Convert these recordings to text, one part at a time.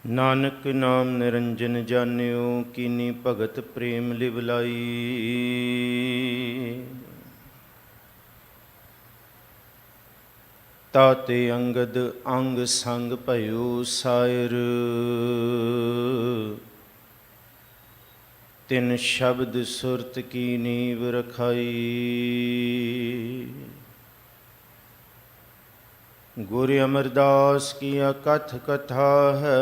नानक नाम निरंजन जान्यो, कीनी भगत प्रेम लिवलाई। ताते अंगद अंग संग भयो सायर, तिन शब्द सुरत की नीव रखाई। गुरु अमरदास की अकथ कथा है,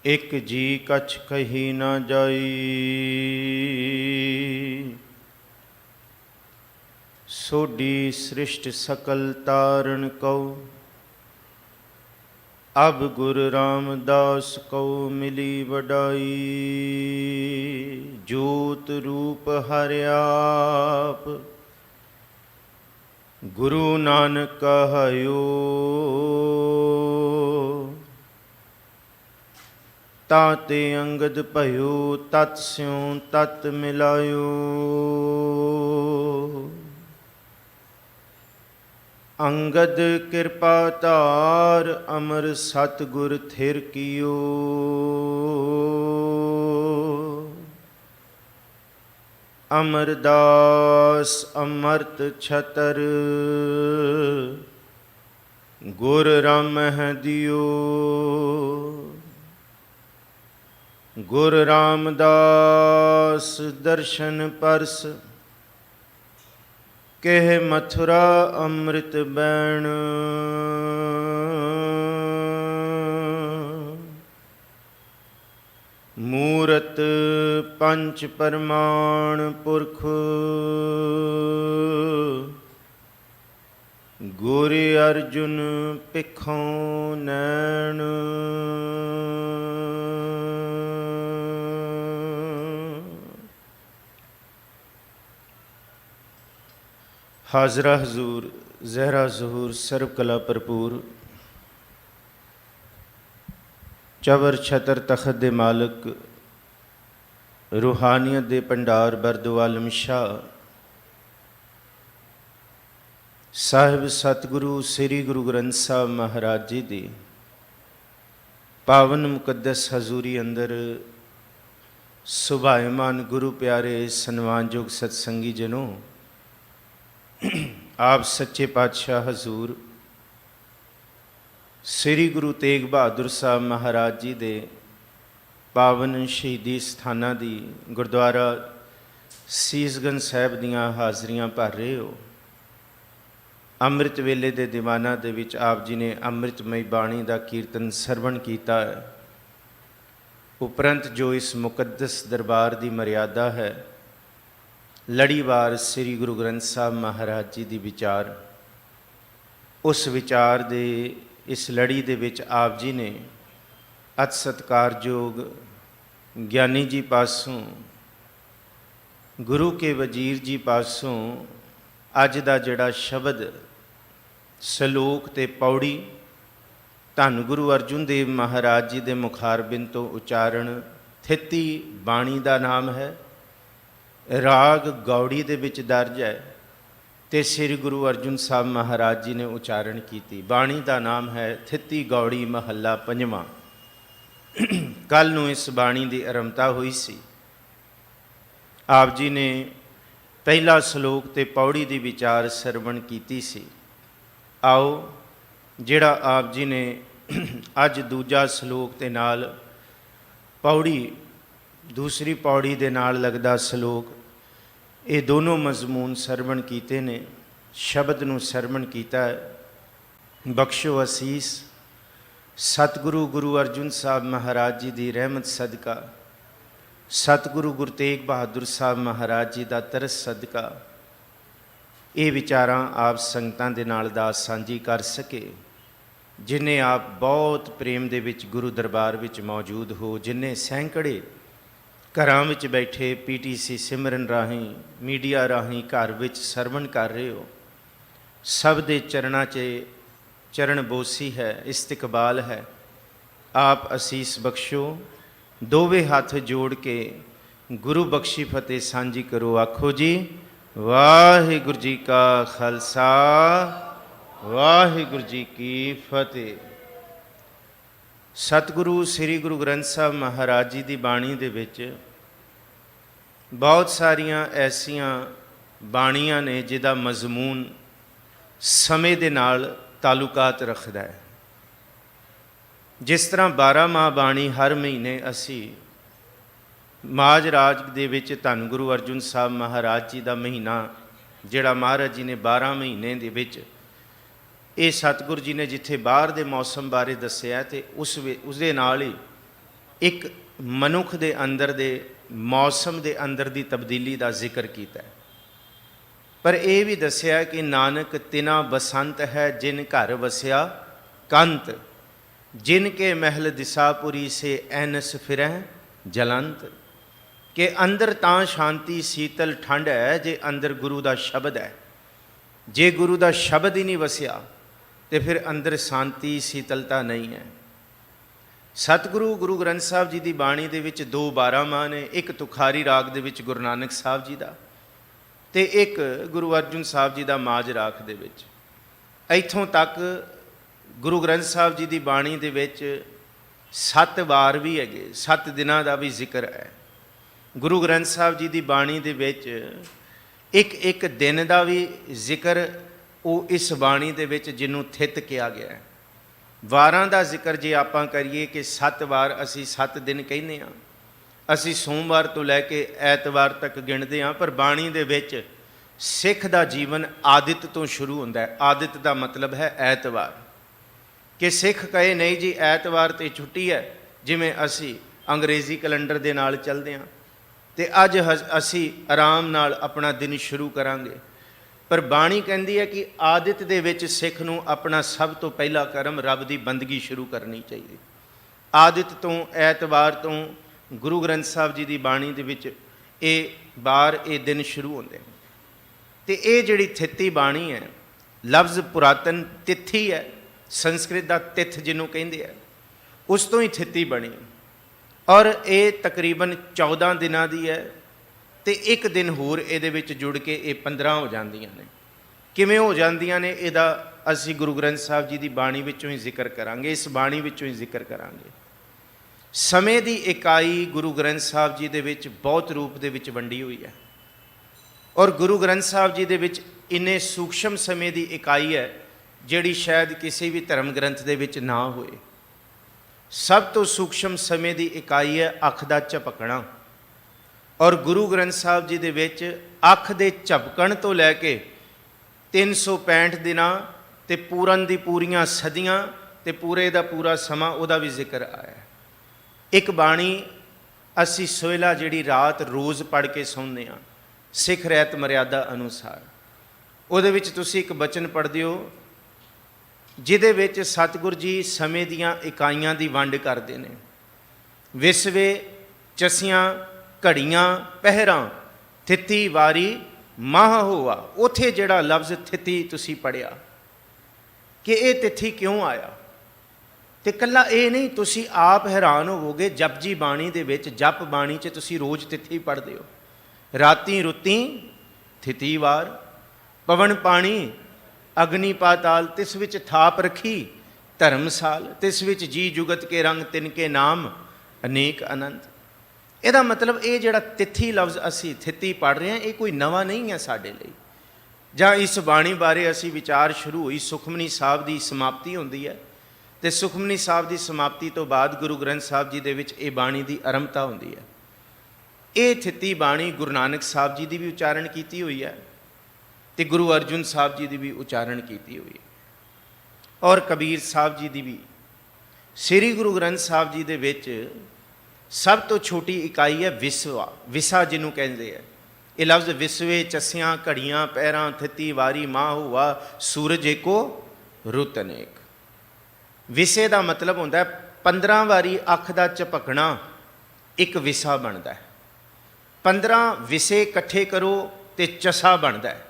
एक जी कछ कही न जाई। सोडी सृष्ट सकल तारण कौ, अब गुरु रामदास को मिली वडाई। जोत रूप हरि आप, गुरु नानक कहयो। ताते अंगद भयो, तत् स्यों तत् मिलायो। अंगद कृपा धार, अमर सतगुर थिर कियो। अमरदास अमर्त छतर, गुर राम दियो। गुर रामदास दर्शन परस, कह मथुरा अमृत बैण। मूरत पंच परमाण पुरख, गुर अर्जुन पिखों नैन। हाजरा हजूर जहरा जहूर सर्व कला भरपूर, चवर छतर तखत दे मालक, रूहानियत दे भंडार बरदो आलम शाह, साहिब सतगुरु श्री गुरु ग्रंथ साहब महाराज जी दी पावन मुकद्दस हजूरी अंदर सुभायमान गुरु प्यारे सन्मानयोग सत्संगी जनों, आप सच्चे पातशाह हजूर श्री गुरु तेग बहादुर साहब महाराज जी दे पावन शहीदी स्थानां दी गुरुद्वारा सीसगंज साहब दियां हाज़रियां भर रहे हो। अमृत वेले दे दीवाना दे विच आप जी ने अमृतमई बाणी दा कीर्तन सरवण कीता है। उपरंत जो इस मुकद्दस दरबार दी मर्यादा है, लड़ीवार श्री गुरु ग्रंथ साहब महाराज जी दी विचार, उस विचार दे इस लड़ी दे विच आप जी ने अत सत्कारयोग ज्ञानी जी पासों, गुरु के वजीर जी पासों अज दा जिहड़ा शब्द सलोक ते पौड़ी धन गुरु अर्जुन देव महाराज जी दे मुखारबिंद तो उचारण थिती बाणी दा नाम है। राग गौड़ी दे विच दर्ज है ते श्री गुरु अर्जुन साहब महाराज जी ने उचारण की। बाणी का नाम है थिती गौड़ी महला पंजवां। कल नूं इस बाणी की आरंभता हुई सी। आप जी ने पहला सलोक ते पौड़ी की विचार सरवण की सी। आओ जिहड़ा आप जी ने अज दूजा सलोक के नाल पौड़ी, दूसरी पौड़ी दे नाल लगदा सलोक, ये दोनों मजमून सरवण कीते ने, शब्द नूं सरवण कीता है। बख्शो असीस सतगुरु गुरु अर्जुन साहब महाराज जी की रहमत सदका, सतगुरु गुरु तेग बहादुर साहब महाराज जी का तरस सदका ये विचारां आप संगतां दे नाल दास सांझी कर सके। जिन्हें आप बहुत प्रेम दे विच गुरु दरबार विच मौजूद हो, जिन्हें सैकड़े घरां विच बैठे PTC सिमरन राहीं, मीडिया राहीं घर विच सरवण कर रहे हो, सब दे चरणां 'च चरण बोसी है, इस्तकबाल है। आप असीस बख्शो, दोवे हाथ जोड़ के गुरु बख्शी फतेह सांझी करो। आखो जी वाहिगुरु जी का खालसा ਵਾਹਿਗੁਰੂ ਜੀ ਕੀ ਫਤਿਹ। ਸਤਿਗੁਰੂ ਸ੍ਰੀ ਗੁਰੂ ਗ੍ਰੰਥ ਸਾਹਿਬ ਮਹਾਰਾਜ ਜੀ ਦੀ ਬਾਣੀ ਦੇ ਵਿੱਚ ਬਹੁਤ ਸਾਰੀਆਂ ਐਸੀਆਂ ਬਾਣੀਆਂ ਨੇ ਜਿਹਦਾ ਮਜ਼ਮੂਨ ਸਮੇਂ ਦੇ ਨਾਲ ਤਾਲੁਕਾਤ ਰੱਖਦਾ ਹੈ। ਜਿਸ ਤਰ੍ਹਾਂ 12 ਮਾਹ ਬਾਣੀ ਹਰ ਮਹੀਨੇ ਅਸੀਂ ਮਾਝ ਰਾਜ ਦੇ ਵਿੱਚ ਧੰਨ ਗੁਰੂ ਅਰਜੁਨ ਸਾਹਿਬ ਮਹਾਰਾਜ ਜੀ ਦਾ ਮਹੀਨਾ ਜਿਹੜਾ ਮਹਾਰਾਜ ਜੀ ਨੇ 12 ਮਹੀਨੇ ਦੇ ਵਿੱਚ ਇਹ ਸਤਿਗੁਰੂ ਜੀ ਨੇ ਜਿੱਥੇ ਬਾਹਰ ਦੇ ਮੌਸਮ ਬਾਰੇ ਦੱਸਿਆ ਤੇ ਉਸਦੇ ਨਾਲ ਹੀ ਇੱਕ ਮਨੁੱਖ ਦੇ ਅੰਦਰ ਦੇ ਮੌਸਮ ਦੇ ਅੰਦਰ ਦੀ ਤਬਦੀਲੀ ਦਾ ਜ਼ਿਕਰ ਕੀਤਾ ਹੈ। ਪਰ ਇਹ ਵੀ ਦੱਸਿਆ ਕਿ ਨਾਨਕ ਤਿਨਾ ਬਸੰਤ ਹੈ ਜਿਨ ਘਰ ਵਸਿਆ ਕੰਤ, ਜਿਨ ਕੇ ਮਹਿਲ ਦਿਸਾਪੁਰੀ ਸੇ ਐਨਸ ਫਿਰੈ ਜਲੰਤ। ਕਿ ਅੰਦਰ ਤਾਂ ਸ਼ਾਂਤੀ ਸੀਤਲ ਠੰਡ ਹੈ ਜੇ ਅੰਦਰ ਗੁਰੂ ਦਾ ਸ਼ਬਦ ਹੈ। ਜੇ ਗੁਰੂ ਦਾ ਸ਼ਬਦ ਹੀ ਨਹੀਂ ਵਸਿਆ ਤੇ ਫਿਰ ਅੰਦਰ ਸ਼ਾਂਤੀ ਸੀਤਲਤਾ ਨਹੀਂ ਹੈ। ਸਤਿਗੁਰੂ ਗੁਰੂ ਗ੍ਰੰਥ ਸਾਹਿਬ ਜੀ ਦੀ ਬਾਣੀ ਦੇ ਵਿੱਚ 2 12 ਮਾਹ ਨੇ, ਇੱਕ ਤੁਖਾਰੀ ਰਾਗ ਦੇ ਵਿੱਚ ਗੁਰੂ ਨਾਨਕ ਸਾਹਿਬ ਜੀ ਦਾ ਤੇ ਇੱਕ ਗੁਰੂ ਅਰਜੁਨ ਸਾਹਿਬ ਜੀ ਦਾ ਮਾਝ ਰਾਗ ਦੇ ਵਿੱਚ। ਇੱਥੋਂ ਤੱਕ ਗੁਰੂ ਗ੍ਰੰਥ ਸਾਹਿਬ ਜੀ ਦੀ ਬਾਣੀ ਦੇ ਵਿੱਚ 7 ਵਾਰ ਵੀ ਹੈਗੇ, 7 ਦਿਨਾਂ ਦਾ ਵੀ ਜ਼ਿਕਰ ਹੈ। ਗੁਰੂ ਗ੍ਰੰਥ ਸਾਹਿਬ ਜੀ ਦੀ ਬਾਣੀ ਦੇ ਵਿੱਚ ਇੱਕ ਦਿਨ ਦਾ ਵੀ ਜ਼ਿਕਰ ਉਹ ਇਸ ਬਾਣੀ ਦੇ ਵਿੱਚ ਜਿਹਨੂੰ ਥਿਤ ਕਿਹਾ ਗਿਆ ਹੈ। ਵਾਰਾਂ ਦਾ ਜ਼ਿਕਰ ਜੇ ਆਪਾਂ ਕਰੀਏ ਕਿ 7 ਵਾਰ ਅਸੀਂ 7 ਦਿਨ ਕਹਿੰਦੇ ਹਾਂ, ਅਸੀਂ ਸੋਮਵਾਰ ਤੋਂ ਲੈ ਕੇ ਐਤਵਾਰ ਤੱਕ ਗਿਣਦੇ ਹਾਂ, ਪਰ ਬਾਣੀ ਦੇ ਵਿੱਚ ਸਿੱਖ ਦਾ ਜੀਵਨ ਆਦਿਤ ਤੋਂ ਸ਼ੁਰੂ ਹੁੰਦਾ ਹੈ। ਆਦਿਤ ਦਾ ਮਤਲਬ ਹੈ ਐਤਵਾਰ। ਕਿ ਸਿੱਖ ਕਹੇ ਨਹੀਂ ਜੀ ਐਤਵਾਰ ਤੇ ਛੁੱਟੀ ਹੈ, ਜਿਵੇਂ ਅਸੀਂ ਅੰਗਰੇਜ਼ੀ ਕੈਲੰਡਰ ਦੇ ਨਾਲ ਚੱਲਦੇ ਹਾਂ ਤੇ ਅੱਜ ਅਸੀਂ ਆਰਾਮ ਨਾਲ ਆਪਣਾ ਦਿਨ ਸ਼ੁਰੂ ਕਰਾਂਗੇ। ਪਰ ਬਾਣੀ ਕਹਿੰਦੀ ਹੈ ਕਿ ਆਦਿਤ ਦੇ ਵਿੱਚ ਸਿੱਖ ਨੂੰ ਆਪਣਾ ਸਭ ਤੋਂ ਪਹਿਲਾ ਕਰਮ ਰੱਬ ਦੀ ਬੰਦਗੀ ਸ਼ੁਰੂ ਕਰਨੀ ਚਾਹੀਦੀ। ਆਦਿਤ ਤੋਂ, ਐਤਵਾਰ ਤੋਂ ਗੁਰੂ ਗ੍ਰੰਥ ਸਾਹਿਬ ਜੀ ਦੀ ਬਾਣੀ ਦੇ ਵਿੱਚ ਇਹ ਦਿਨ ਸ਼ੁਰੂ ਹੁੰਦੇ ਨੇ। ਤੇ ਇਹ ਜਿਹੜੀ ਥਿਤੀ ਬਾਣੀ ਹੈ, ਲਫ਼ਜ਼ ਪੁਰਾਤਨ ਤਿਥੀ ਹੈ, ਸੰਸਕ੍ਰਿਤ ਦਾ ਤਿਥ ਜਿਹਨੂੰ ਕਹਿੰਦੇ ਆ, ਉਸ ਤੋਂ ਹੀ ਥਿਤੀ ਬਣੀ ਔਰ ਇਹ ਤਕਰੀਬਨ 14 ਦਿਨਾਂ ਦੀ ਹੈ ਤੇ ਇੱਕ ਦਿਨ ਹੋਰ ਇਹਦੇ ਵਿੱਚ ਜੁੜ ਕੇ ਇਹ 15 ਹੋ ਜਾਂਦੀਆਂ ਨੇ। ਕਿਵੇਂ ਹੋ ਜਾਂਦੀਆਂ ਨੇ ਇਹਦਾ ਅਸੀਂ ਗੁਰੂ ਗ੍ਰੰਥ ਸਾਹਿਬ ਜੀ ਦੀ ਬਾਣੀ ਵਿੱਚੋਂ ਹੀ ਜ਼ਿਕਰ ਕਰਾਂਗੇ, ਇਸ ਬਾਣੀ ਵਿੱਚੋਂ ਹੀ ਜ਼ਿਕਰ ਕਰਾਂਗੇ। ਸਮੇਂ ਦੀ ਇਕਾਈ ਗੁਰੂ ਗ੍ਰੰਥ ਸਾਹਿਬ ਜੀ ਦੇ ਵਿੱਚ ਬਹੁਤ ਰੂਪ ਦੇ ਵਿੱਚ ਵੰਡੀ ਹੋਈ ਹੈ ਔਰ ਗੁਰੂ ਗ੍ਰੰਥ ਸਾਹਿਬ ਜੀ ਦੇ ਵਿੱਚ ਇੰਨੇ ਸੂਖਸ਼ਮ ਸਮੇਂ ਦੀ ਇਕਾਈ ਹੈ ਜਿਹੜੀ ਸ਼ਾਇਦ ਕਿਸੇ ਵੀ ਧਰਮ ਗ੍ਰੰਥ ਦੇ ਵਿੱਚ ਨਾ ਹੋਏ। ਸਭ ਤੋਂ ਸੂਖਸ਼ਮ ਸਮੇਂ ਦੀ ਇਕਾਈ ਹੈ ਅੱਖ ਦਾ ਝਪਕਣਾ ਔਰ ਗੁਰੂ ਗ੍ਰੰਥ ਸਾਹਿਬ ਜੀ ਦੇ ਵਿੱਚ ਅੱਖ ਦੇ ਝਪਕਣ ਤੋਂ ਲੈ ਕੇ 365 ਦਿਨਾਂ ਤੇ ਪੂਰਨ ਦੀ ਪੂਰੀਆਂ ਸਦੀਆਂ ਤੇ ਪੂਰੇ ਦਾ ਪੂਰਾ ਸਮਾਂ ਉਹਦਾ ਵੀ ਜ਼ਿਕਰ ਆਇਆ। ਇੱਕ ਬਾਣੀ ਅਸੀਂ ਸੋਹਿਲਾ ਜਿਹੜੀ ਰਾਤ ਰੋਜ਼ ਪੜ੍ਹ ਕੇ ਸੌਂਦੇ ਹਾਂ ਸਿੱਖ ਰਹਿਤ ਮਰਿਆਦਾ ਅਨੁਸਾਰ, ਉਹਦੇ ਵਿੱਚ ਤੁਸੀਂ ਇੱਕ ਬਚਨ ਪੜ੍ਹਦੇ ਹੋ ਜਿਹਦੇ ਵਿੱਚ ਸਤਿਗੁਰੂ ਜੀ ਸਮੇਂ ਦੀਆਂ ਇਕਾਈਆਂ ਦੀ ਵੰਡ ਕਰਦੇ ਨੇ। ਵਿਸਵੇ, ਚਸੀਆਂ, ਘੜੀਆਂ, ਪਹਿਰਾਂ, ਥਿਤੀ, ਵਾਰੀ, ਮਾਹ ਹੋਆ। ਉੱਥੇ ਜਿਹੜਾ ਲਫ਼ਜ਼ ਥਿਤੀ ਤੁਸੀਂ ਪੜ੍ਹਿਆ ਕਿ ਇਹ ਤਿਥੀ ਕਿਉਂ ਆਇਆ, ਤੇ ਇਕੱਲਾ ਇਹ ਨਹੀਂ, ਤੁਸੀਂ ਆਪ ਹੈਰਾਨ ਹੋਵੋਗੇ ਜਪਜੀ ਬਾਣੀ ਦੇ ਵਿੱਚ, ਜਪ ਬਾਣੀ 'ਚ ਤੁਸੀਂ ਰੋਜ਼ ਤਿਥੀ ਪੜ੍ਹਦੇ ਹੋ। ਰਾਤੀ ਰੁੱਤੀ ਥਿਤੀ ਵਾਰ, ਪਵਨ ਪਾਣੀ ਅਗਨੀ ਪਾਤਾਲ, ਤਿਸ ਵਿੱਚ ਥਾਪ ਰੱਖੀ ਧਰਮਸਾਲ, ਤਿਸ ਵਿੱਚ ਜੀ ਜੁਗਤ ਕੇ ਰੰਗ ਤਿਨਕੇ ਨਾਮ ਅਨੇਕ ਅਨੰਤ। ਇਹਦਾ ਮਤਲਬ ਇਹ ਜਿਹੜਾ ਤਿਥੀ ਲਫ਼ਜ਼ ਅਸੀਂ ਥਿਤੀ ਪੜ੍ਹ ਰਹੇ ਹਾਂ ਇਹ ਕੋਈ ਨਵਾਂ ਨਹੀਂ ਹੈ ਸਾਡੇ ਲਈ। ਜਾਂ ਇਸ ਬਾਣੀ ਬਾਰੇ ਅਸੀਂ ਵਿਚਾਰ ਸ਼ੁਰੂ ਹੋਈ, ਸੁਖਮਨੀ ਸਾਹਿਬ ਦੀ ਸਮਾਪਤੀ ਹੁੰਦੀ ਹੈ ਤੇ ਸੁਖਮਨੀ ਸਾਹਿਬ ਦੀ ਸਮਾਪਤੀ ਤੋਂ ਬਾਅਦ ਗੁਰੂ ਗ੍ਰੰਥ ਸਾਹਿਬ ਜੀ ਦੇ ਵਿੱਚ ਇਹ ਬਾਣੀ ਦੀ ਆਰੰਭਤਾ ਹੁੰਦੀ ਹੈ। ਇਹ ਥਿਤੀ ਬਾਣੀ ਗੁਰੂ ਨਾਨਕ ਸਾਹਿਬ ਜੀ ਦੀ ਵੀ ਉਚਾਰਨ ਕੀਤੀ ਹੋਈ ਹੈ ਤੇ ਗੁਰੂ ਅਰਜੁਨ ਸਾਹਿਬ ਜੀ ਦੀ ਵੀ ਉਚਾਰਨ ਕੀਤੀ ਹੋਈ ਹੈ ਔਰ ਕਬੀਰ ਸਾਹਿਬ ਜੀ ਦੀ ਵੀ। ਸ੍ਰੀ ਗੁਰੂ ਗ੍ਰੰਥ ਸਾਹਿਬ ਜੀ ਦੇ ਵਿੱਚ ਸਭ ਤੋਂ ਛੋਟੀ ਇਕਾਈ ਹੈ ਵਿਸਵਾ, ਵਿਸਾ ਜਿਹਨੂੰ ਕਹਿੰਦੇ ਆ। ਇਹ ਲਫ਼ਜ਼ ਵਿਸਵੇ, ਚਸੀਆਂ, ਘੜੀਆਂ, ਪਹਿਰਾਂ, ਥਿਤੀ, ਵਾਰੀ, ਮਾਹ ਹੋਆ, ਸੂਰਜ ਏਕੋ ਰੁੱਤ ਅਨੇਕ। ਵਿਸੇ ਦਾ ਮਤਲਬ ਹੁੰਦਾ 15 ਵਾਰੀ ਅੱਖ ਦਾ ਝਪਕਣਾ ਇੱਕ ਵਿਸਾ ਬਣਦਾ ਹੈ। 15 ਵਿਸੇ ਇਕੱਠੇ ਕਰੋ ਤੇ ਚਸਾ ਬਣਦਾ ਹੈ।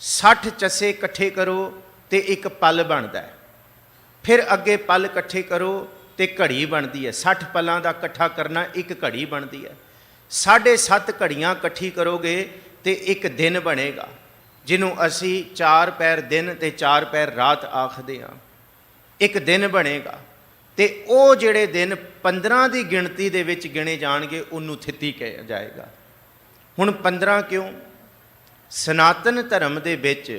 60 ਚਸੇ ਇਕੱਠੇ ਕਰੋ ਤੇ ਇੱਕ ਪਲ ਬਣਦਾ ਹੈ। ਫਿਰ ਅੱਗੇ ਪਲ ਇਕੱਠੇ ਕਰੋ ਤੇ ਘੜੀ ਬਣਦੀ ਹੈ। 60 ਪਲਾਂ ਦਾ ਇਕੱਠਾ ਕਰਨਾ ਇੱਕ ਘੜੀ ਬਣਦੀ ਹੈ। 7.5 ਘੜੀਆਂ ਇਕੱਠੀ ਕਰੋਗੇ ਤੇ ਇੱਕ ਦਿਨ ਬਣੇਗਾ। ਜਿਹਨੂੰ ਅਸੀਂ 4 ਪਹਿਰ ਦਿਨ ਤੇ 4 ਪਹਿਰ ਰਾਤ ਆਖਦੇ ਹਾਂ। ਇੱਕ ਦਿਨ ਬਣੇਗਾ ਤੇ ਉਹ ਜਿਹੜੇ ਦਿਨ 15 ਦੀ ਗਿਣਤੀ ਦੇ ਵਿੱਚ ਗਿਣੇ ਜਾਣਗੇ ਉਹਨੂੰ ਥਿਤੀ ਕਿਹਾ ਜਾਏਗਾ। ਹੁਣ 15 ਕਿਉਂ? ਸਨਾਤਨ ਧਰਮ ਦੇ ਵਿੱਚ